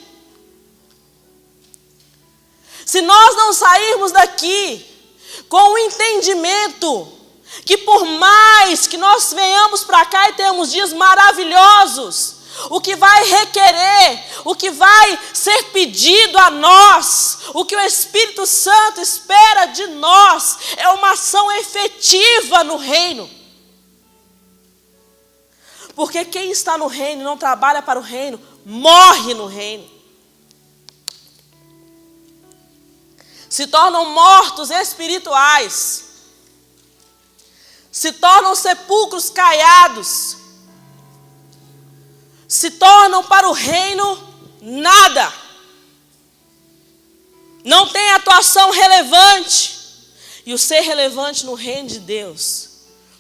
Se nós não sairmos daqui com o entendimento que por mais que nós venhamos para cá e tenhamos dias maravilhosos, o que vai requerer, o que vai ser pedido a nós, o que o Espírito Santo espera de nós, é uma ação efetiva no reino. Porque quem está no reino e não trabalha para o reino, morre no reino. Se tornam mortos espirituais, se tornam sepulcros caiados, se tornam para o reino nada. Não tem atuação relevante. E o ser relevante no reino de Deus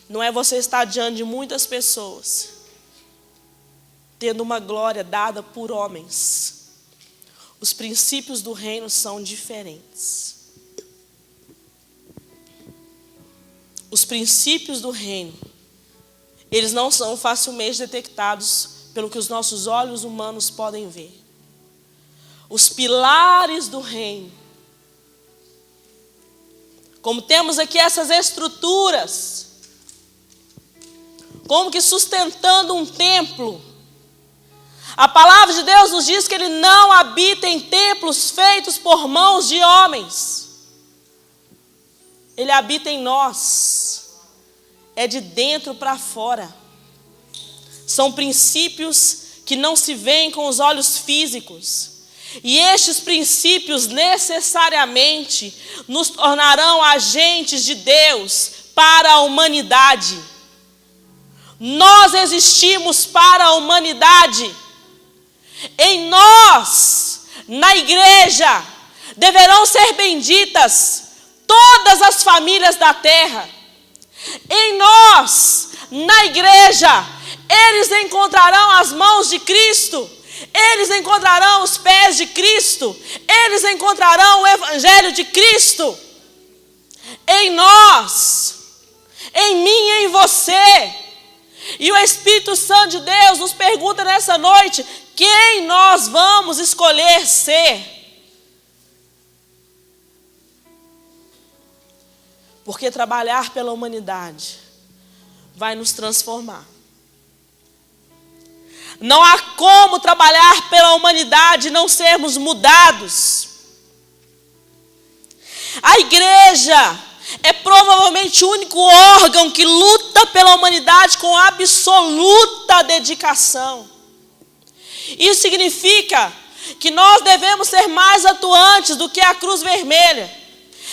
não é você estar diante de muitas pessoas, tendo uma glória dada por homens. Os princípios do reino são diferentes. Os princípios do reino, eles não são facilmente detectados pelo que os nossos olhos humanos podem ver. Os pilares do reino, como temos aqui essas estruturas, como que sustentando um templo. A palavra de Deus nos diz que Ele não habita em templos feitos por mãos de homens. Ele habita em nós. É de dentro para fora. São princípios que não se veem com os olhos físicos. E estes princípios necessariamente nos tornarão agentes de Deus para a humanidade. Nós existimos para a humanidade. Em nós, na igreja, deverão ser benditas todas as famílias da terra. Em nós, na igreja, eles encontrarão as mãos de Cristo, eles encontrarão os pés de Cristo, eles encontrarão o evangelho de Cristo. Em nós, em mim e em você. E o Espírito Santo de Deus nos pergunta nessa noite: quem nós vamos escolher ser? Porque trabalhar pela humanidade vai nos transformar. Não há como trabalhar pela humanidade e não sermos mudados. A igreja é provavelmente o único órgão que luta pela humanidade com absoluta dedicação. Isso significa que nós devemos ser mais atuantes do que a Cruz Vermelha.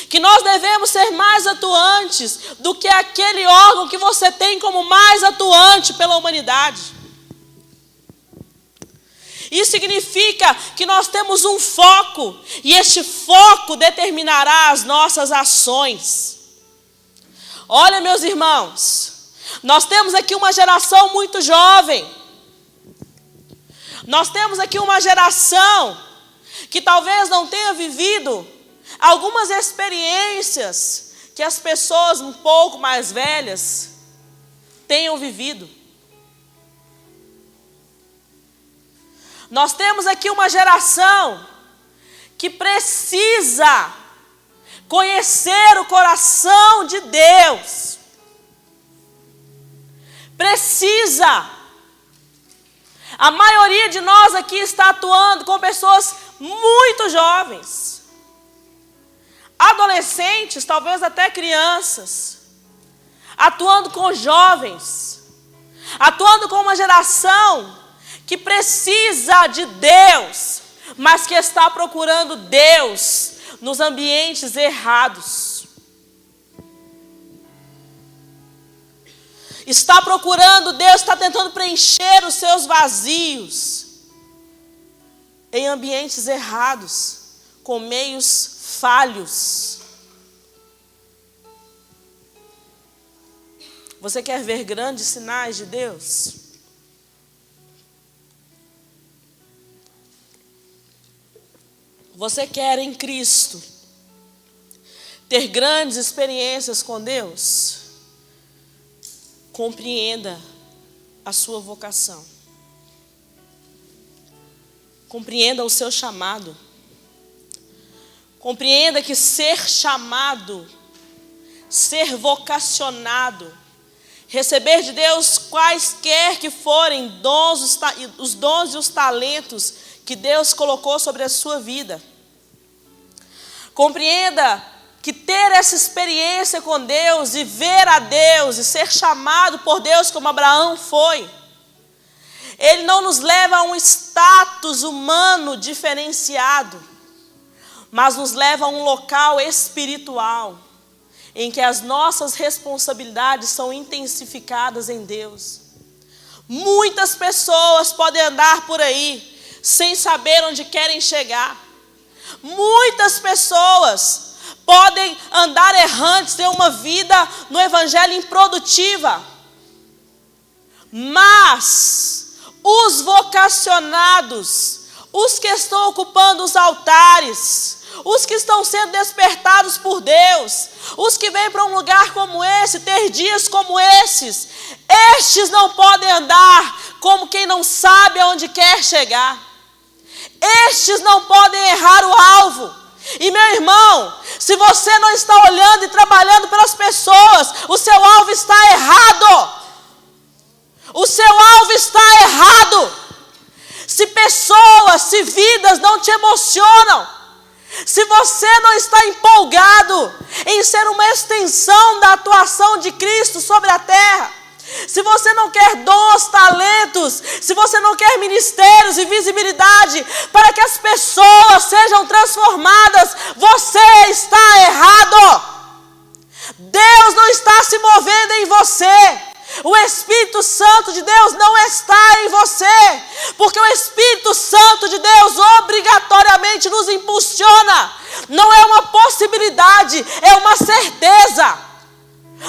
Que nós devemos ser mais atuantes do que aquele órgão que você tem como mais atuante pela humanidade. Isso significa que nós temos um foco, e este foco determinará as nossas ações. Olha, meus irmãos, nós temos aqui uma geração muito jovem. Nós temos aqui uma geração que talvez não tenha vivido algumas experiências que as pessoas um pouco mais velhas tenham vivido. Nós temos aqui uma geração que precisa conhecer o coração de Deus. Precisa. A maioria de nós aqui está atuando com pessoas muito jovens. Adolescentes, talvez até crianças. Atuando com jovens. Atuando com uma geração que precisa de Deus, mas que está procurando Deus nos ambientes errados. Está procurando Deus, está tentando preencher os seus vazios em ambientes errados, com meios falhos. Você quer ver grandes sinais de Deus? Você quer em Cristo ter grandes experiências com Deus? Compreenda a sua vocação. Compreenda o seu chamado. Compreenda que ser chamado, ser vocacionado, receber de Deus quaisquer que forem os dons e os talentos que Deus colocou sobre a sua vida. Compreenda que ter essa experiência com Deus e ver a Deus e ser chamado por Deus como Abraão foi, ele não nos leva a um status humano diferenciado, mas nos leva a um local espiritual, em que as nossas responsabilidades são intensificadas em Deus. Muitas pessoas podem andar por aí sem saber onde querem chegar. Muitas pessoas podem andar errantes, ter uma vida no evangelho improdutiva. Mas os vocacionados, os que estão ocupando os altares, os que estão sendo despertados por Deus, os que vêm para um lugar como esse, ter dias como esses, estes não podem andar como quem não sabe aonde quer chegar. Estes não podem errar o alvo. E meu irmão, se você não está olhando e trabalhando pelas pessoas, o seu alvo está errado. O seu alvo está errado. Se pessoas, se vidas não te emocionam, se você não está empolgado em ser uma extensão da atuação de Cristo sobre a terra, se você não quer dons, talentos, se você não quer ministérios e visibilidade para que as pessoas sejam transformadas, você está errado. Deus não está se movendo em você. O Espírito Santo de Deus não está em você, porque o Espírito Santo de Deus obrigatoriamente nos impulsiona. Não é uma possibilidade, é uma certeza.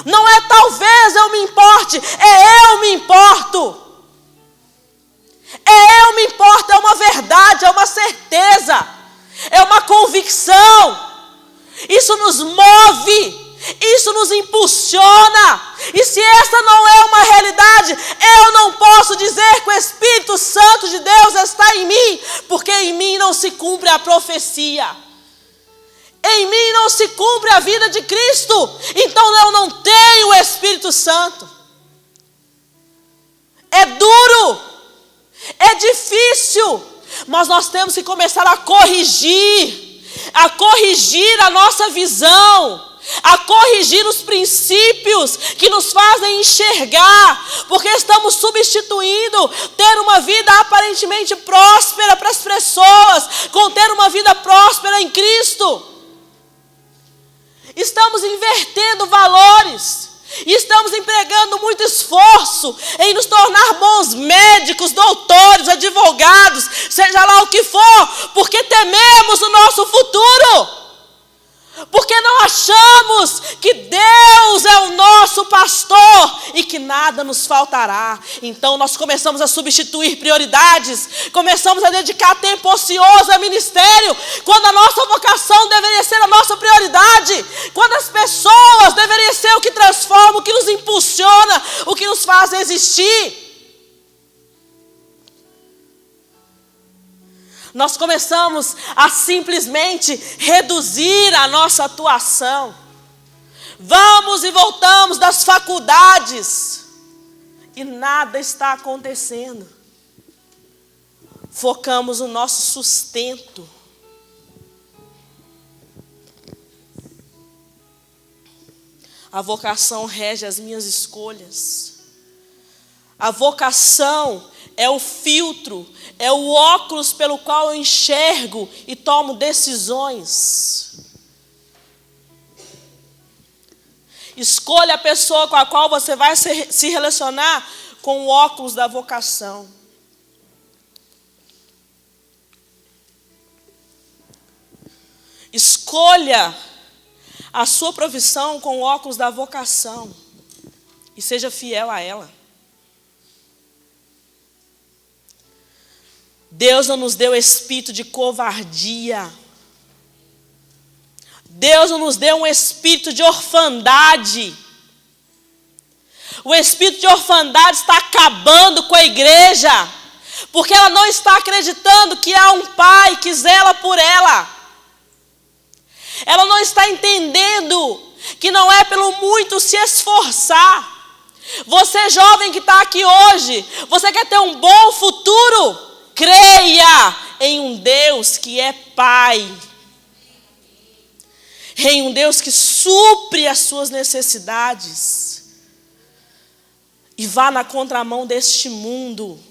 Não é talvez eu me importe, é eu me importo. É eu me importo, é uma verdade, é uma certeza, é uma convicção. Isso nos move. Isso nos impulsiona. E se essa não é uma realidade, eu não posso dizer que o Espírito Santo de Deus está em mim, porque em mim não se cumpre a profecia. Em mim não se cumpre a vida de Cristo. Então eu não tenho o Espírito Santo. É duro, é difícil, mas nós temos que começar a corrigir a nossa visão, a corrigir os princípios que nos fazem enxergar, porque estamos substituindo ter uma vida aparentemente próspera para as pessoas com ter uma vida próspera em Cristo. Estamos invertendo valores, e estamos empregando muito esforço em nos tornar bons médicos, doutores, advogados, seja lá o que for, porque tememos o nosso futuro. Porque não achamos que Deus é o nosso pastor e que nada nos faltará. Então nós começamos a substituir prioridades, começamos a dedicar tempo ocioso a ministério, quando a nossa vocação deveria ser a nossa prioridade, quando as pessoas deveriam ser o que transforma, o que nos impulsiona, o que nos faz existir. Nós começamos a simplesmente reduzir a nossa atuação. Vamos e voltamos das faculdades e nada está acontecendo. Focamos o nosso sustento. A vocação rege as minhas escolhas. A vocação é o filtro, é o óculos pelo qual eu enxergo e tomo decisões. Escolha a pessoa com a qual você vai se relacionar com o óculos da vocação. Escolha a sua profissão com o óculos da vocação e seja fiel a ela. Deus não nos deu espírito de covardia. Deus não nos deu um espírito de orfandade. O espírito de orfandade está acabando com a igreja, porque ela não está acreditando que há um pai que zela por ela. Ela não está entendendo que não é pelo muito se esforçar. Você jovem que está aqui hoje, você quer ter um bom futuro? Creia em um Deus que é Pai, em um Deus que supre as suas necessidades, e vá na contramão deste mundo.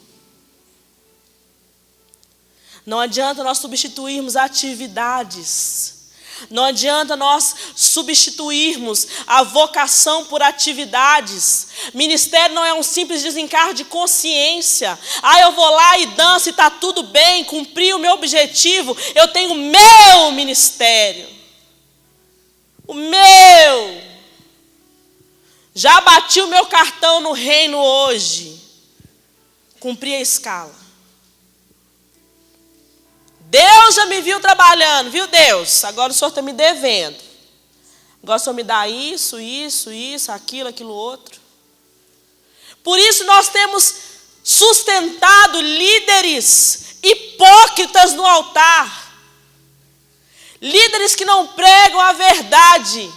Não adianta nós substituirmos atividades, Não adianta nós substituirmos a vocação por atividades. Ministério não é um simples desencargo de consciência. Eu vou lá e danço e está tudo bem, cumpri o meu objetivo. Eu tenho o meu ministério. O meu. Já bati o meu cartão no reino hoje. Cumpri a escala. Deus já me viu trabalhando, viu, Deus? Agora o Senhor está me devendo. Agora o Senhor me dá isso, aquilo outro. Por isso nós temos sustentado líderes hipócritas no altar. Líderes que não pregam a verdade.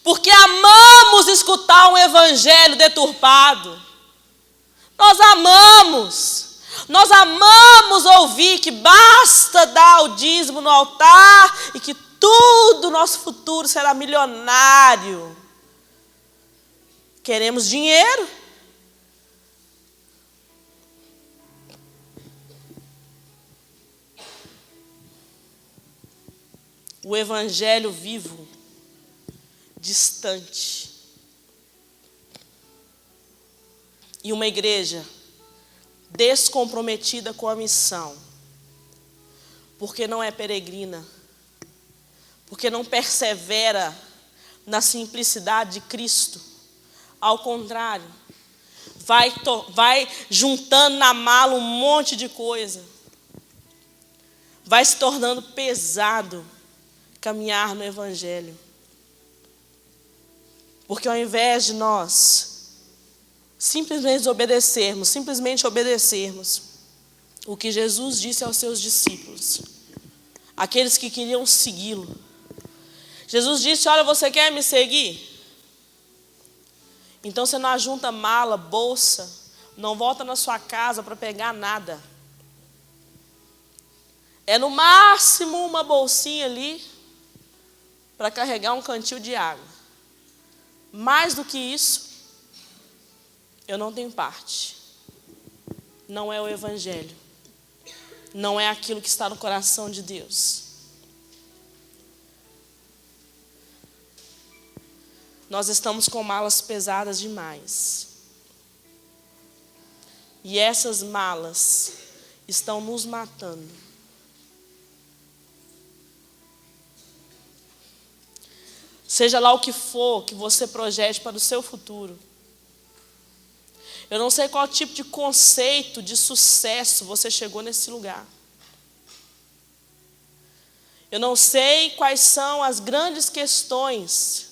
Porque amamos escutar um evangelho deturpado. Nós amamos. Nós amamos ouvir que basta dar o dízimo no altar e que tudo, nosso futuro será milionário. Queremos dinheiro. O evangelho vivo, distante. E uma igreja descomprometida com a missão, porque não é peregrina, porque não persevera na simplicidade de Cristo. Ao contrário, vai juntando na mala um monte de coisa, vai se tornando pesado caminhar no evangelho. Porque ao invés de nós simplesmente obedecermos o que Jesus disse aos seus discípulos, aqueles que queriam segui-lo. Jesus disse: olha, você quer me seguir? Então você não ajunta mala, bolsa, não volta na sua casa para pegar nada. É no máximo uma bolsinha ali para carregar um cantil de água. Mais do que isso, eu não tenho parte. Não é o evangelho. Não é aquilo que está no coração de Deus. Nós estamos com malas pesadas demais. E essas malas estão nos matando. Seja lá o que for que você projete para o seu futuro. Eu não sei qual tipo de conceito de sucesso você chegou nesse lugar. Eu não sei quais são as grandes questões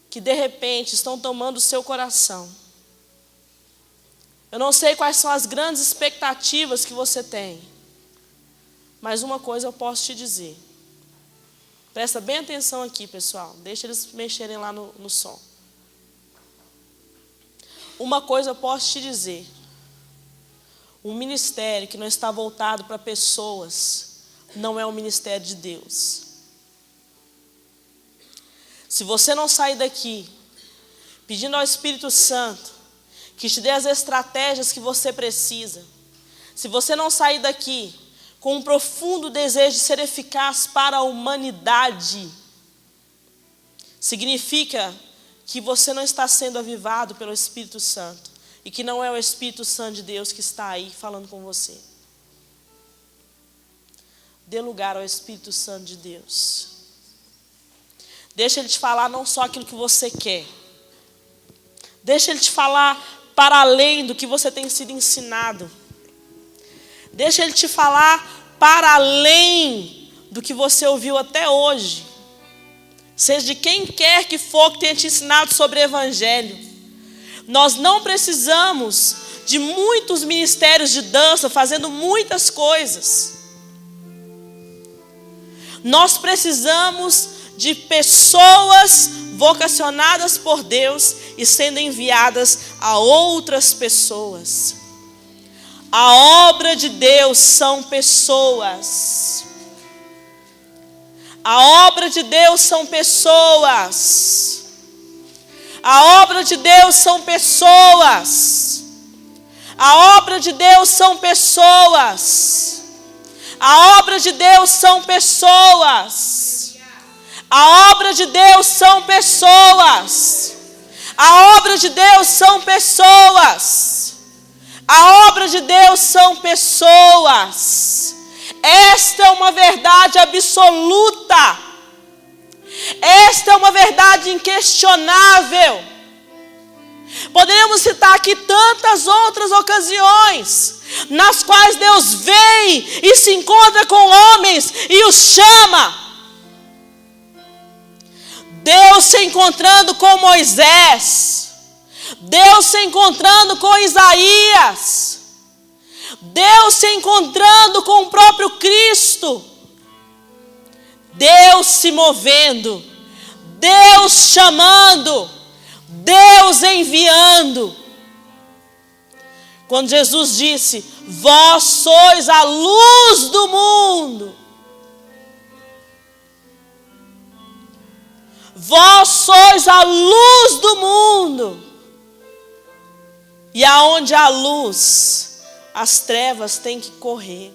que de repente estão tomando o seu coração. Eu não sei quais são as grandes expectativas que você tem. Mas uma coisa eu posso te dizer. Presta bem atenção aqui, pessoal. Deixa eles mexerem lá no som. Uma coisa eu posso te dizer. Um ministério que não está voltado para pessoas não é um ministério de Deus. Se você não sair daqui pedindo ao Espírito Santo que te dê as estratégias que você precisa, se você não sair daqui com um profundo desejo de ser eficaz para a humanidade, significa que você não está sendo avivado pelo Espírito Santo e que não é o Espírito Santo de Deus que está aí falando com você. Dê lugar ao Espírito Santo de Deus. Deixa Ele te falar não só aquilo que você quer. Deixa Ele te falar para além do que você tem sido ensinado. Deixa Ele te falar para além do que você ouviu até hoje. Seja de quem quer que for que tenha te ensinado sobre o Evangelho. Nós não precisamos de muitos ministérios de dança fazendo muitas coisas. Nós precisamos de pessoas vocacionadas por Deus e sendo enviadas a outras pessoas. A obra de Deus são pessoas. A obra de Deus são pessoas. A obra de Deus são pessoas. A obra de Deus são pessoas. A obra de Deus são pessoas. A obra de Deus são pessoas. A obra de Deus são pessoas. A obra de Deus são pessoas. Esta é uma verdade absoluta. Esta é uma verdade inquestionável. Poderíamos citar aqui tantas outras ocasiões nas quais Deus vem e se encontra com homens e os chama. Deus se encontrando com Moisés, Deus se encontrando com Isaías, Deus se encontrando com o próprio Cristo, Deus se movendo, Deus chamando, Deus enviando. Quando Jesus disse: vós sois a luz do mundo, vós sois a luz do mundo, e aonde há luz, as trevas têm que correr.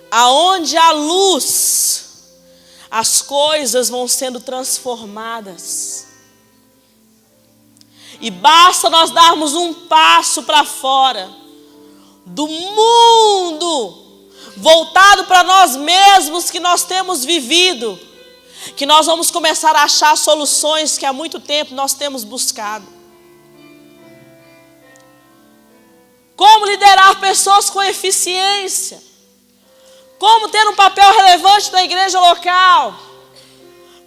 Aonde há luz, as coisas vão sendo transformadas. E basta nós darmos um passo para fora do mundo voltado para nós mesmos que nós temos vivido, que nós vamos começar a achar soluções que há muito tempo nós temos buscado. Como liderar pessoas com eficiência? Como ter um papel relevante na igreja local?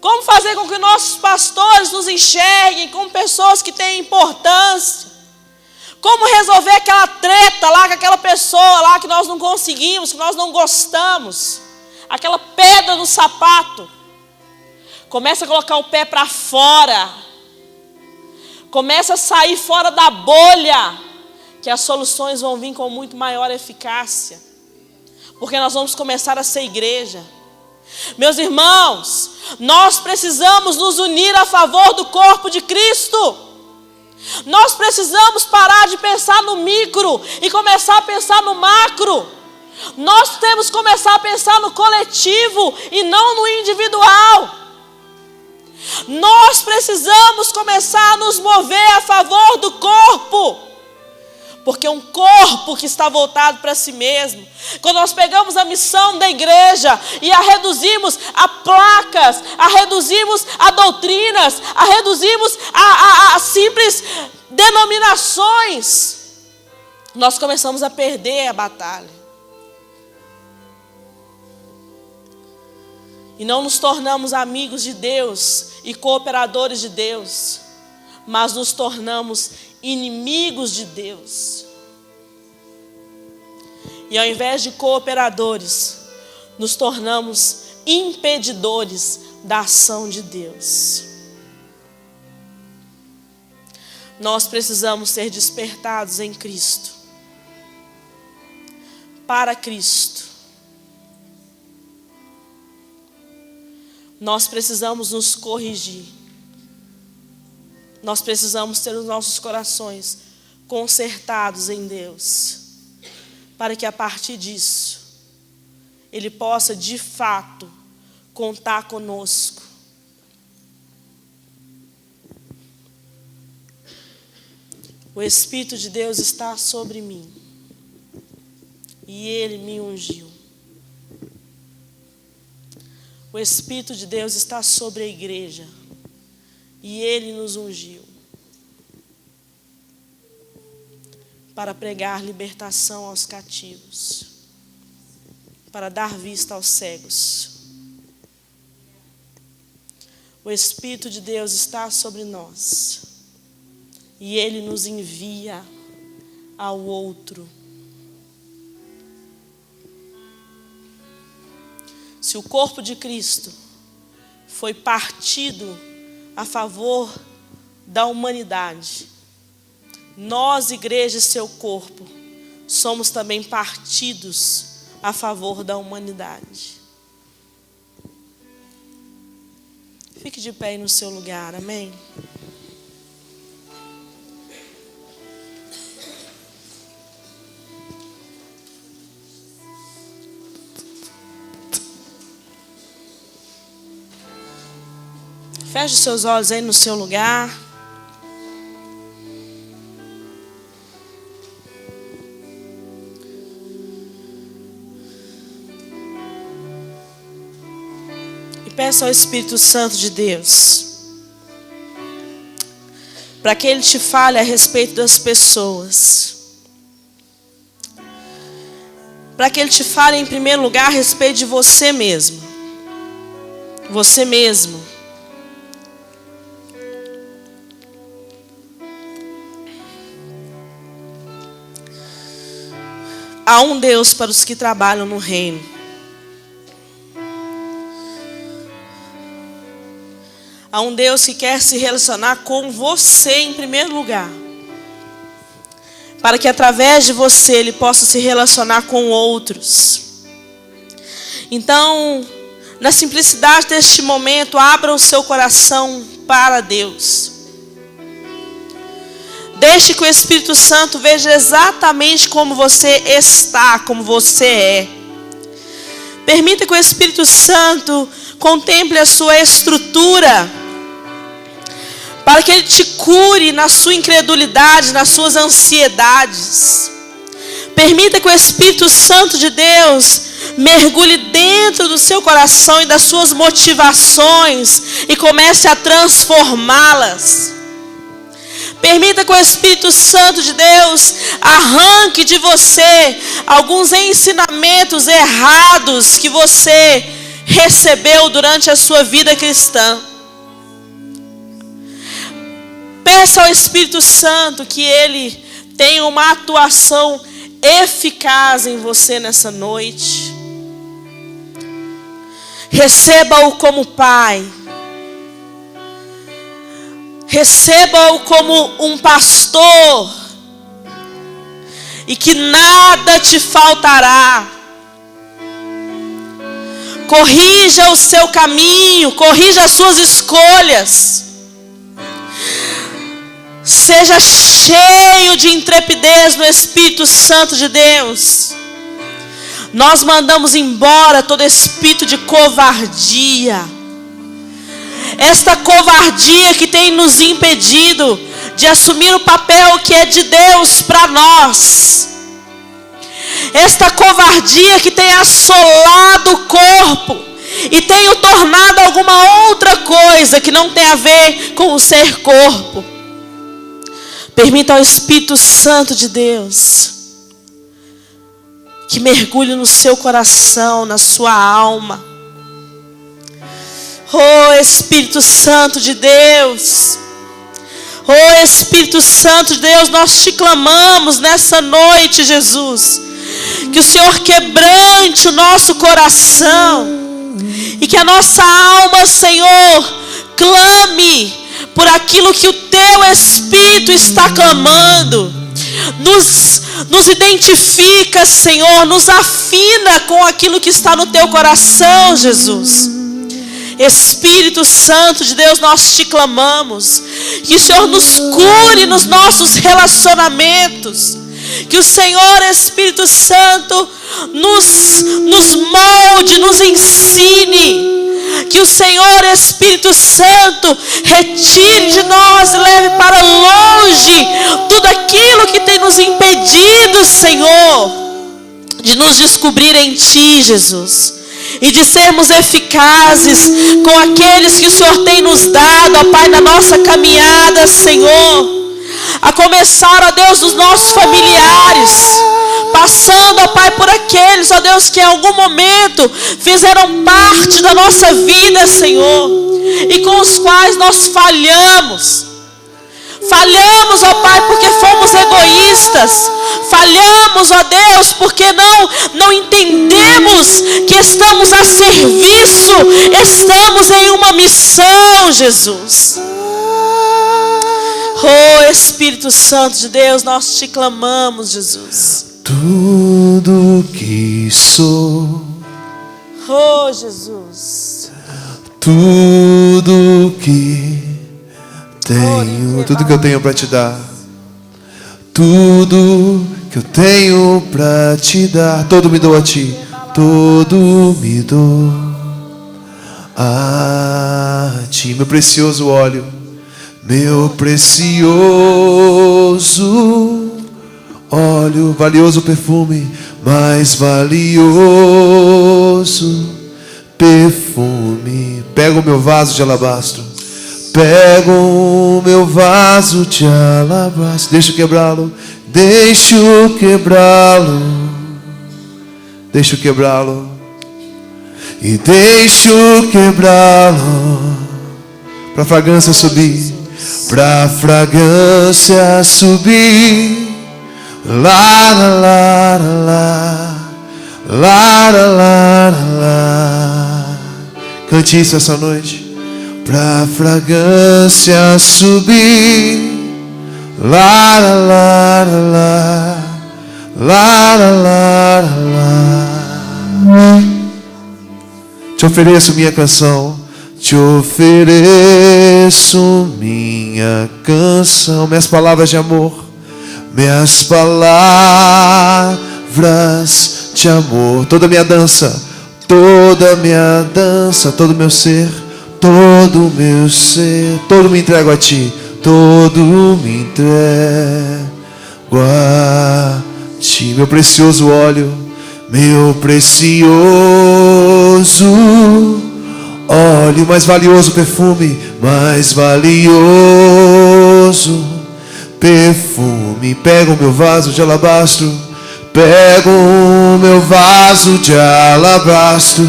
Como fazer com que nossos pastores nos enxerguem como pessoas que têm importância? Como resolver aquela treta lá com aquela pessoa lá que nós não conseguimos, que nós não gostamos? Aquela pedra no sapato. Começa a colocar o pé para fora. Começa a sair fora da bolha, que as soluções vão vir com muito maior eficácia. Porque nós vamos começar a ser igreja. Meus irmãos, nós precisamos nos unir a favor do corpo de Cristo. Nós precisamos parar de pensar no micro e começar a pensar no macro. Nós temos que começar a pensar no coletivo e não no individual. Nós precisamos começar a nos mover a favor do corpo. Porque um corpo que está voltado para si mesmo, quando nós pegamos a missão da igreja e a reduzimos a placas, a reduzimos a doutrinas, a reduzimos a simples denominações, nós começamos a perder a batalha. E não nos tornamos amigos de Deus e cooperadores de Deus, mas nos tornamos inimigos de Deus. E ao invés de cooperadores, nos tornamos impedidores da ação de Deus. Nós precisamos ser despertados em Cristo, para Cristo. Nós precisamos nos corrigir. Nós precisamos ter os nossos corações consertados em Deus, para que a partir disso, Ele possa de fato contar conosco. O Espírito de Deus está sobre mim, e Ele me ungiu. O Espírito de Deus está sobre a igreja, e Ele nos ungiu para pregar libertação aos cativos, para dar vista aos cegos. O Espírito de Deus está sobre nós e Ele nos envia ao outro. Se o corpo de Cristo foi partido a favor da humanidade, nós, igreja e seu corpo, somos também partidos a favor da humanidade. Fique de pé aí no seu lugar, amém? Feche os seus olhos aí no seu lugar. E peça ao Espírito Santo de Deus para que Ele te fale a respeito das pessoas. Para que Ele te fale em primeiro lugar a respeito de você mesmo. Você mesmo. Há um Deus para os que trabalham no reino. Há um Deus que quer se relacionar com você em primeiro lugar, para que através de você Ele possa se relacionar com outros. Então, na simplicidade deste momento, abra o seu coração para Deus. Deixe que o Espírito Santo veja exatamente como você está, como você é. Permita que o Espírito Santo contemple a sua estrutura, para que Ele te cure na sua incredulidade, nas suas ansiedades. Permita que o Espírito Santo de Deus mergulhe dentro do seu coração e das suas motivações e comece a transformá-las. Permita que o Espírito Santo de Deus arranque de você alguns ensinamentos errados que você recebeu durante a sua vida cristã. Peça ao Espírito Santo que Ele tenha uma atuação eficaz em você nessa noite. Receba-o como Pai. Receba-o como um pastor. E que nada te faltará. Corrija o seu caminho, corrija as suas escolhas. Seja cheio de intrepidez no Espírito Santo de Deus. Nós mandamos embora todo espírito de covardia. Esta covardia que tem nos impedido de assumir o papel que é de Deus para nós. Esta covardia que tem assolado o corpo e tem o tornado alguma outra coisa que não tem a ver com o ser corpo. Permita ao Espírito Santo de Deus que mergulhe no seu coração, na sua alma. Oh Espírito Santo de Deus, oh Espírito Santo de Deus, nós te clamamos nessa noite, Jesus, que o Senhor quebrante o nosso coração e que a nossa alma, Senhor, clame por aquilo que o Teu Espírito está clamando. Nos identifica, Senhor, nos afina com aquilo que está no Teu coração, Jesus. Espírito Santo de Deus, nós te clamamos que o Senhor nos cure nos nossos relacionamentos, que o Senhor Espírito Santo nos molde, nos ensine, que o Senhor Espírito Santo retire de nós e leve para longe tudo aquilo que tem nos impedido, Senhor, de nos descobrir em Ti, Jesus, e de sermos eficazes com aqueles que o Senhor tem nos dado, ó Pai, na nossa caminhada, Senhor. A começar, ó Deus, dos nossos familiares, passando, ó Pai, por aqueles, ó Deus, que em algum momento fizeram parte da nossa vida, Senhor, e com os quais nós falhamos. Falhamos, ó Pai, porque fomos egoístas. Falhamos, ó Deus, porque não entendemos que estamos a serviço, estamos em uma missão, Jesus. Oh Espírito Santo de Deus, nós te clamamos, Jesus. Tudo que sou, oh Jesus, tudo que tenho, tudo que eu tenho para te dar, tudo que eu tenho para te dar, todo me dou a ti, todo me dou a ti, meu precioso óleo, meu precioso óleo, valioso perfume, mais valioso perfume. Pega o meu vaso de alabastro, pega o meu vaso de alabastro, deixa eu quebrá-lo, deixa eu quebrá-lo, deixa eu quebrá-lo. E deixo quebrá-lo, pra fragrância subir, pra fragrância subir. Lá, lá, lá, lá, lá, lá, lá. Cante isso essa noite. Pra fragrância subir. Lá, lá, lá, lá, lá, lá, lá, lá. Te ofereço minha canção, te ofereço minha canção, minhas palavras de amor, minhas palavras de amor, toda minha dança, todo meu ser, todo me entrego a ti, todo me entrego a ti, meu precioso óleo, meu precioso óleo, mais valioso perfume, mais valioso perfume. Pega o meu vaso de alabastro, pega o meu vaso de alabastro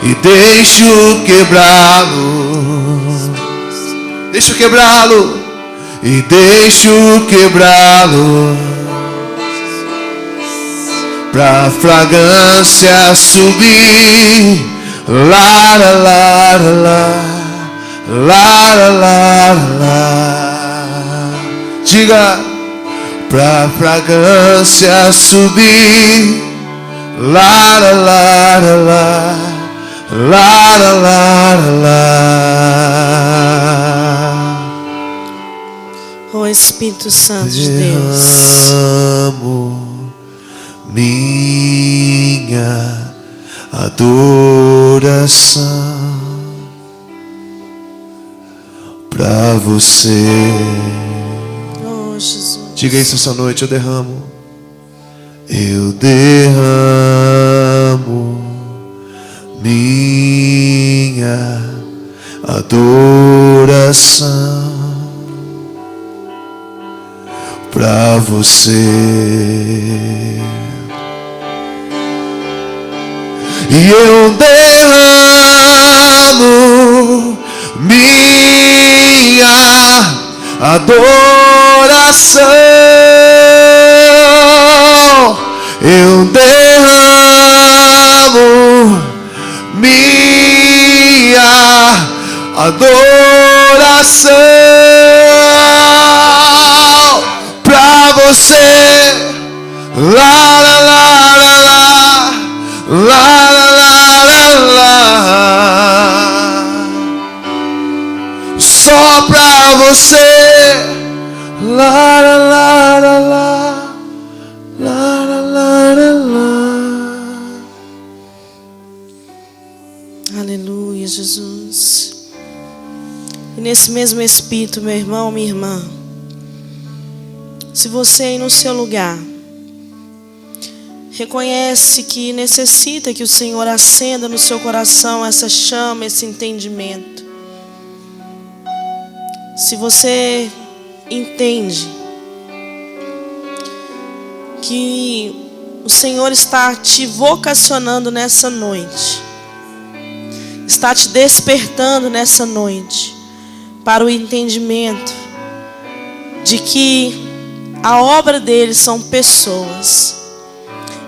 e deixo quebrá-lo, deixo quebrá-lo e deixo quebrá-lo. Pra fragrância subir, lá, lá, lá, lá, lá, lá, lá. Diga, pra fragrância subir, lá, lá, lá, lá, lá, lá, lá, lá. Ó Espírito Santo de Deus, Amo minha adoração pra você. oh Jesus, Diga isso essa noite, eu derramo minha adoração pra você. E eu derramo minha adoração, eu derramo minha adoração pra você. Lá, lá, lá, lá, lá, lá, lá, lá, lá. Só pra você. Lá, lá, lá, lá, lá, lá, lá, lá, lá. aleluia, Jesus. E nesse mesmo Espírito, meu irmão, minha irmã, se você aí no seu lugar reconhece que necessita que o Senhor acenda no seu coração essa chama, esse entendimento. Se você entende que o Senhor está te vocacionando nessa noite, está te despertando nessa noite para o entendimento de que a obra dele são pessoas,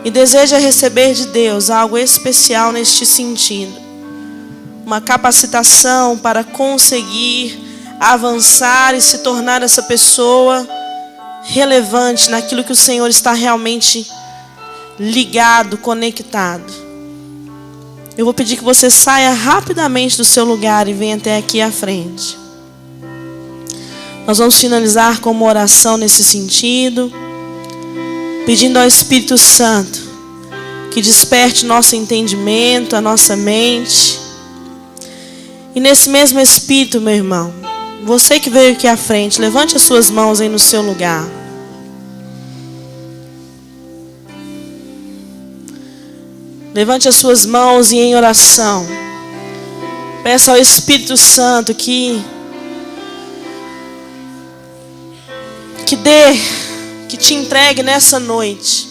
e deseja receber de Deus algo especial neste sentido, uma capacitação para conseguir avançar e se tornar essa pessoa relevante naquilo que o Senhor está realmente ligado, conectado, eu vou pedir que você saia rapidamente do seu lugar e venha até aqui à frente. Nós vamos finalizar com uma oração nesse sentido, pedindo ao Espírito Santo que desperte nosso entendimento, a nossa mente, E nesse mesmo espírito, meu irmão, você que veio aqui à frente, levante as suas mãos aí no seu lugar. Levante as suas mãos e em oração peça ao Espírito Santo que te entregue nessa noite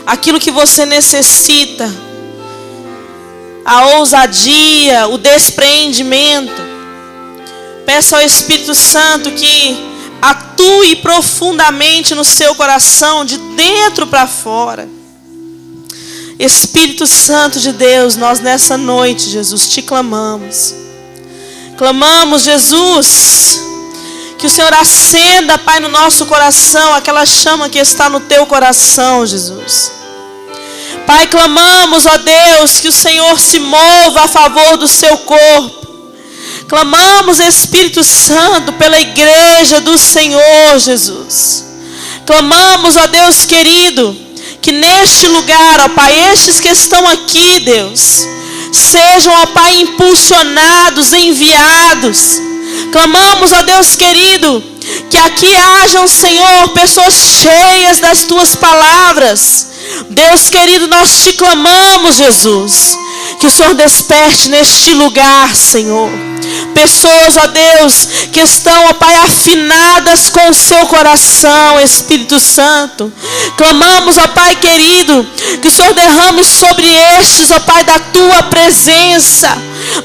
aquilo que você necessita, a ousadia, o despreendimento. Peça ao Espírito Santo que atue profundamente no seu coração, de dentro para fora. Espírito Santo de Deus, nós nessa noite, Jesus, te clamamos. Clamamos, Jesus, que o Senhor acenda, Pai, no nosso coração aquela chama que está no teu coração, Jesus. Pai, clamamos, ó Deus, que o Senhor se mova a favor do seu corpo. Clamamos, Espírito Santo, pela igreja do Senhor, Jesus. Clamamos, ó Deus querido, que neste lugar, ó Pai, estes que estão aqui, Deus, sejam, ó Pai, impulsionados, enviados. Clamamos, ó Deus querido, que aqui hajam, Senhor, pessoas cheias das tuas palavras. Deus querido, nós te clamamos, Jesus, que o Senhor desperte neste lugar, Senhor, pessoas, ó Deus, que estão, ó Pai, afinadas com o seu coração, Espírito Santo. Clamamos, ó Pai querido, que o Senhor derrame sobre estes, ó Pai, da tua presença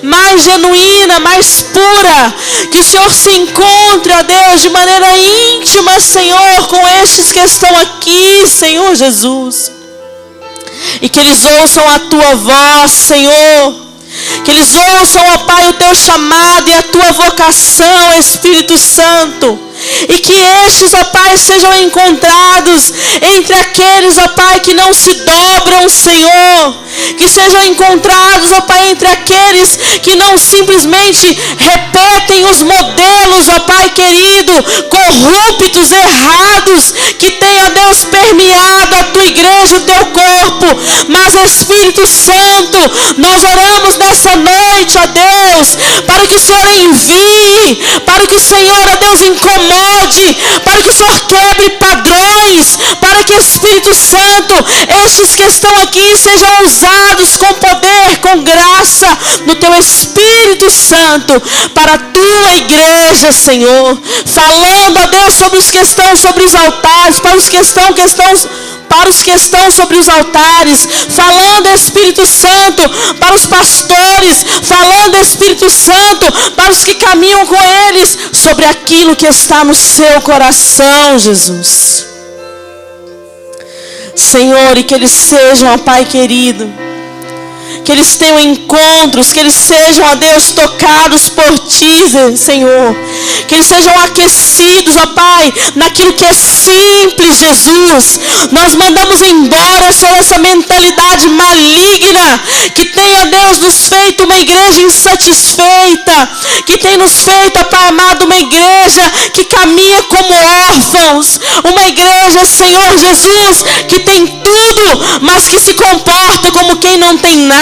mais genuína, mais pura. Que o Senhor se encontre, ó Deus, de maneira íntima, Senhor, com estes que estão aqui, Senhor Jesus. E que eles ouçam a tua voz, Senhor. Que eles ouçam, ó Pai, o teu chamado e a tua vocação, Espírito Santo. E que estes, ó Pai, sejam encontrados entre aqueles, ó Pai, que não se dobram, Senhor. Que sejam encontrados, ó Pai, entre aqueles que não simplesmente repetem os modelos, ó Pai querido, corruptos, errados, que tem, ó Deus, permeado a tua igreja, o teu corpo. Mas, Espírito Santo, nós oramos nessa noite, ó Deus, para que o Senhor envie, para que o Senhor, ó Deus, incomode, para que o Senhor quebre padrões, para que, Espírito Santo, estes que estão aqui sejam usados com poder, com graça, no teu Espírito Santo, para a tua igreja, Senhor. Falando, ó Deus, sobre os que estão sobre os altares, para os que estão sobre os altares, falando, Espírito Santo, para os pastores, falando, Espírito Santo, para os que caminham com eles, sobre aquilo que está no seu coração, Jesus. Senhor, e que eles sejam, ó Pai querido, que eles tenham encontros, que eles sejam, ó Deus, tocados por Ti, Senhor. Que eles sejam aquecidos, ó Pai, naquilo que é simples, Jesus. Nós mandamos embora, Senhor, essa mentalidade maligna que tem, ó Deus, nos feito uma igreja insatisfeita, que tem nos feito, ó Pai amado, uma igreja que caminha como órfãos, uma igreja, Senhor Jesus, que tem tudo, mas que se comporta como quem não tem nada.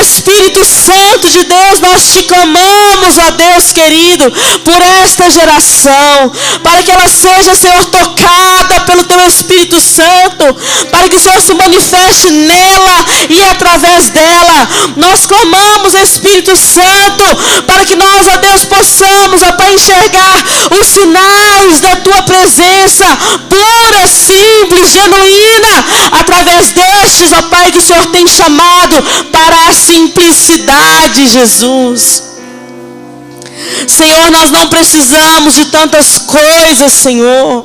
Espírito Santo de Deus, nós te clamamos, ó Deus querido, por esta geração, para que ela seja, Senhor, tocada pelo teu Espírito Santo, para que o Senhor se manifeste nela e através dela. Nós clamamos, Espírito Santo, para que nós, ó Deus, possamos, ó Pai, enxergar os sinais da tua presença pura, simples, genuína, através destes, ó Pai, que o Senhor tem chamado para a simplicidade, Jesus. Senhor, nós não precisamos de tantas coisas, Senhor.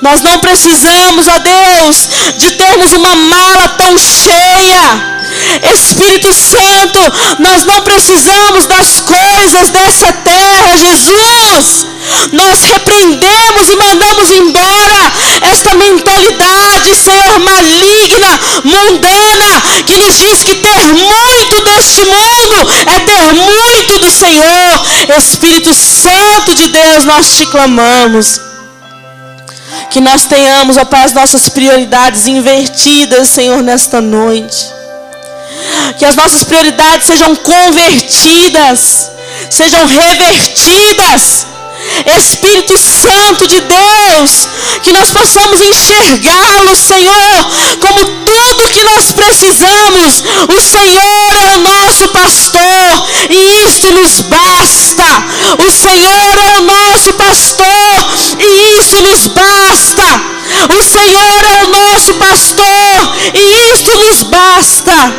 Nós não precisamos, ó Deus, de termos uma mala tão cheia. Espírito Santo, nós não precisamos das coisas dessa terra, Jesus. Nós repreendemos e mandamos embora esta mentalidade, Senhor, maligna, mundana, que nos diz que ter muito deste mundo é ter muito do Senhor. Espírito Santo de Deus, nós te clamamos. Que nós tenhamos, ó Pai, as nossas prioridades invertidas, Senhor, nesta noite. Que as nossas prioridades sejam convertidas, sejam revertidas. Espírito Santo de Deus, que nós possamos enxergá-lo, Senhor, como tudo que nós precisamos. O Senhor é o nosso pastor e isto nos basta. O Senhor é o nosso pastor e isto nos basta. O Senhor é o nosso pastor e isto nos basta.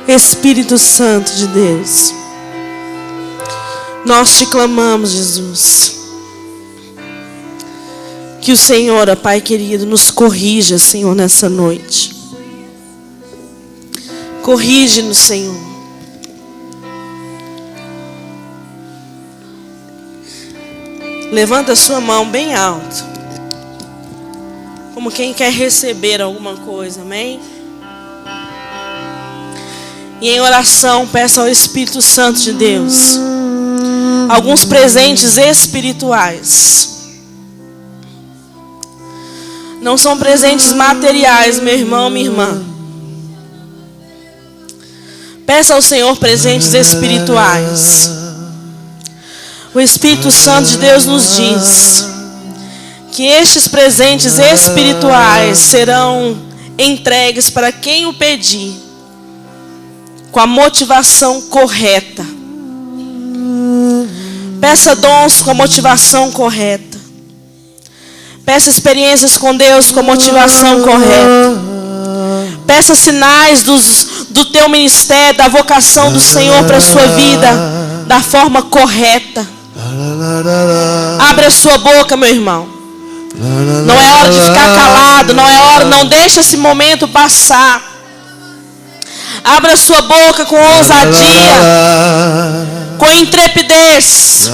Espírito Santo de Deus, nós te clamamos, Jesus. Que o Senhor, ó Pai querido, nos corrija, Senhor, nessa noite. Corrige-nos, Senhor. Levanta a sua mão bem alto, como quem quer receber alguma coisa, amém? E em oração, peça ao Espírito Santo de Deus alguns presentes espirituais. Não são presentes materiais, meu irmão, minha irmã. Peça ao Senhor presentes espirituais. O Espírito Santo de Deus nos diz que estes presentes espirituais serão entregues para quem o pedir, com a motivação correta. Peça dons com a motivação correta. Peça experiências com Deus com a motivação correta. Peça sinais do teu ministério, da vocação do Senhor para a sua vida, da forma correta. Abre a sua boca, meu irmão. Não é hora de ficar calado, não deixa esse momento passar. Abra sua boca com ousadia, com intrepidez.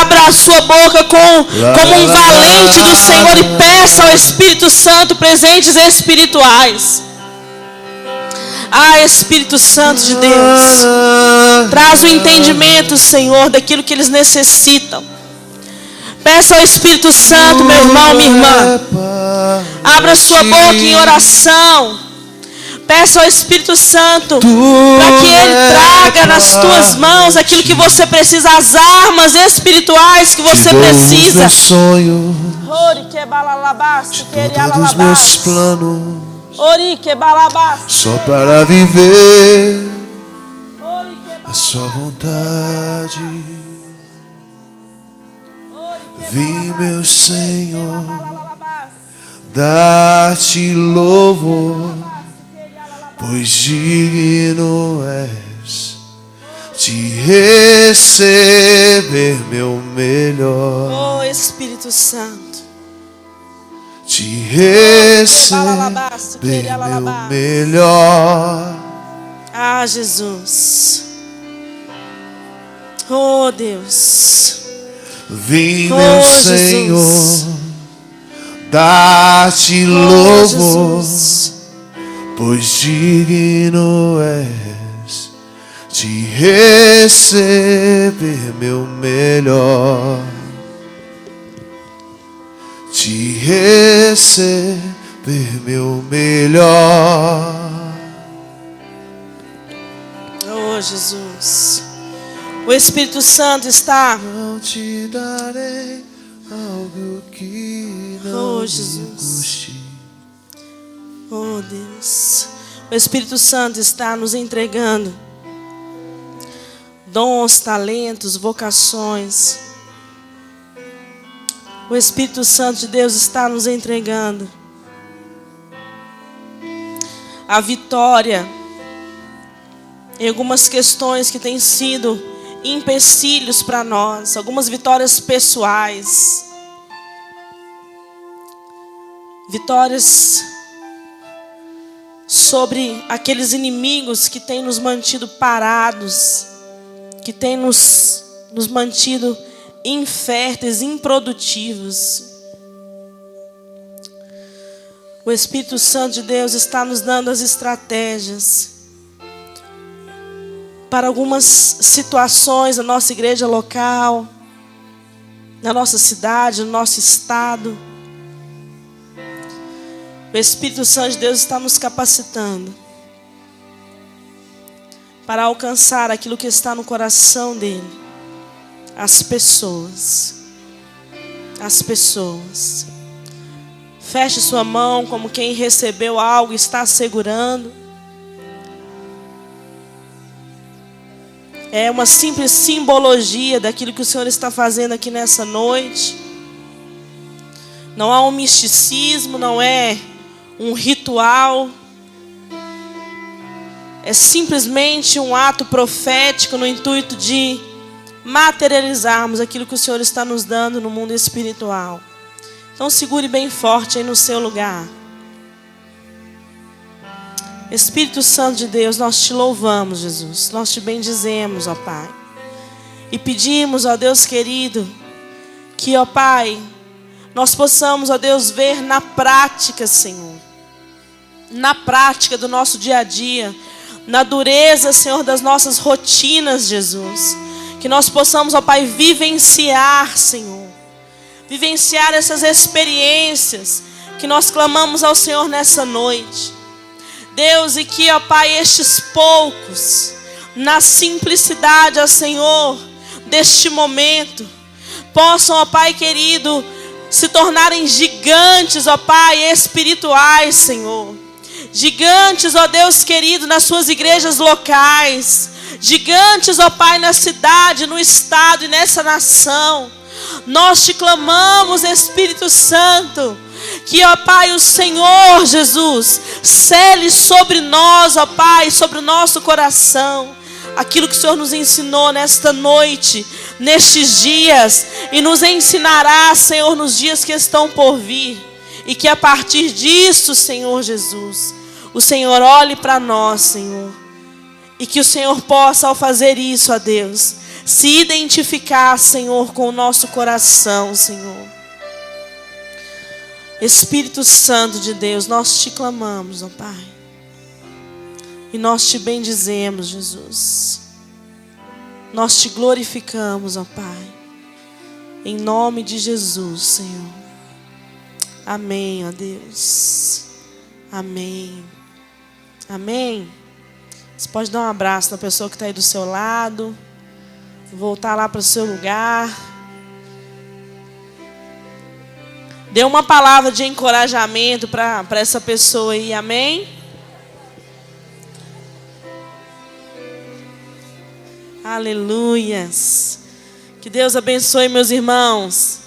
Abra a sua boca como um valente do Senhor e peça ao Espírito Santo presentes espirituais. Espírito Santo de Deus, traz o entendimento, Senhor, daquilo que eles necessitam. Peça ao Espírito Santo, meu irmão, minha irmã. Abra sua boca em oração. Peça ao Espírito Santo para que Ele traga nas tuas mãos aquilo que você precisa, as armas espirituais que você precisa. Sonho, de todos os meus planos, só para viver a sua vontade. Vim, meu Senhor, dar-te louvor, pois digno és de receber meu melhor. Oh, Espírito Santo, de receber meu melhor. Jesus. Oh, Deus. Vim, meu Senhor, dar-te louvor, pois digno és de receber meu melhor, de receber meu melhor. Oh, Jesus. O Espírito Santo está. Não te darei algo que não me custe. Oh, Deus. O Espírito Santo está nos entregando dons, talentos, vocações. O Espírito Santo de Deus está nos entregando a vitória em algumas questões que têm sido empecilhos para nós, algumas vitórias pessoais, vitórias sobre aqueles inimigos que têm nos mantido parados, que têm nos mantido inférteis, improdutivos. O Espírito Santo de Deus está nos dando as estratégias para algumas situações na nossa igreja local, na nossa cidade, no nosso estado. O Espírito Santo de Deus está nos capacitando para alcançar aquilo que está no coração dele. As pessoas. As pessoas. Feche sua mão como quem recebeu algo e está segurando. É uma simples simbologia daquilo que o Senhor está fazendo aqui nessa noite. Não há um misticismo, não é um ritual. É simplesmente um ato profético no intuito de materializarmos aquilo que o Senhor está nos dando no mundo espiritual. Então segure bem forte aí no seu lugar. Espírito Santo de Deus, nós te louvamos, Jesus. Nós te bendizemos, ó Pai. E pedimos, ó Deus querido, que, ó Pai, nós possamos, ó Deus, ver na prática, Senhor. Na prática do nosso dia a dia. Na dureza, Senhor, das nossas rotinas, Jesus. Que nós possamos, ó Pai, vivenciar, Senhor. Vivenciar essas experiências que nós clamamos ao Senhor nessa noite. Deus, e que, ó Pai, estes poucos, na simplicidade, ó Senhor, deste momento, possam, ó Pai querido, se tornarem gigantes, ó Pai, espirituais, Senhor. Gigantes, ó Deus querido, nas suas igrejas locais. Gigantes, ó Pai, na cidade, no estado e nessa nação. Nós te clamamos, Espírito Santo, que, ó Pai, o Senhor Jesus cele sobre nós, ó Pai, sobre o nosso coração, aquilo que o Senhor nos ensinou nesta noite, nestes dias, e nos ensinará, Senhor, nos dias que estão por vir. E que a partir disso, Senhor Jesus, o Senhor olhe para nós, Senhor. E que o Senhor possa, ao fazer isso, ó Deus, se identificar, Senhor, com o nosso coração, Senhor. Espírito Santo de Deus, nós te clamamos, ó Pai. E nós te bendizemos, Jesus. Nós te glorificamos, ó Pai. Em nome de Jesus, Senhor. Amém, ó Deus. Amém. Amém. Você pode dar um abraço na pessoa que está aí do seu lado. Voltar lá para o seu lugar. Dê uma palavra de encorajamento para essa pessoa aí. Amém? Aleluias. Que Deus abençoe meus irmãos.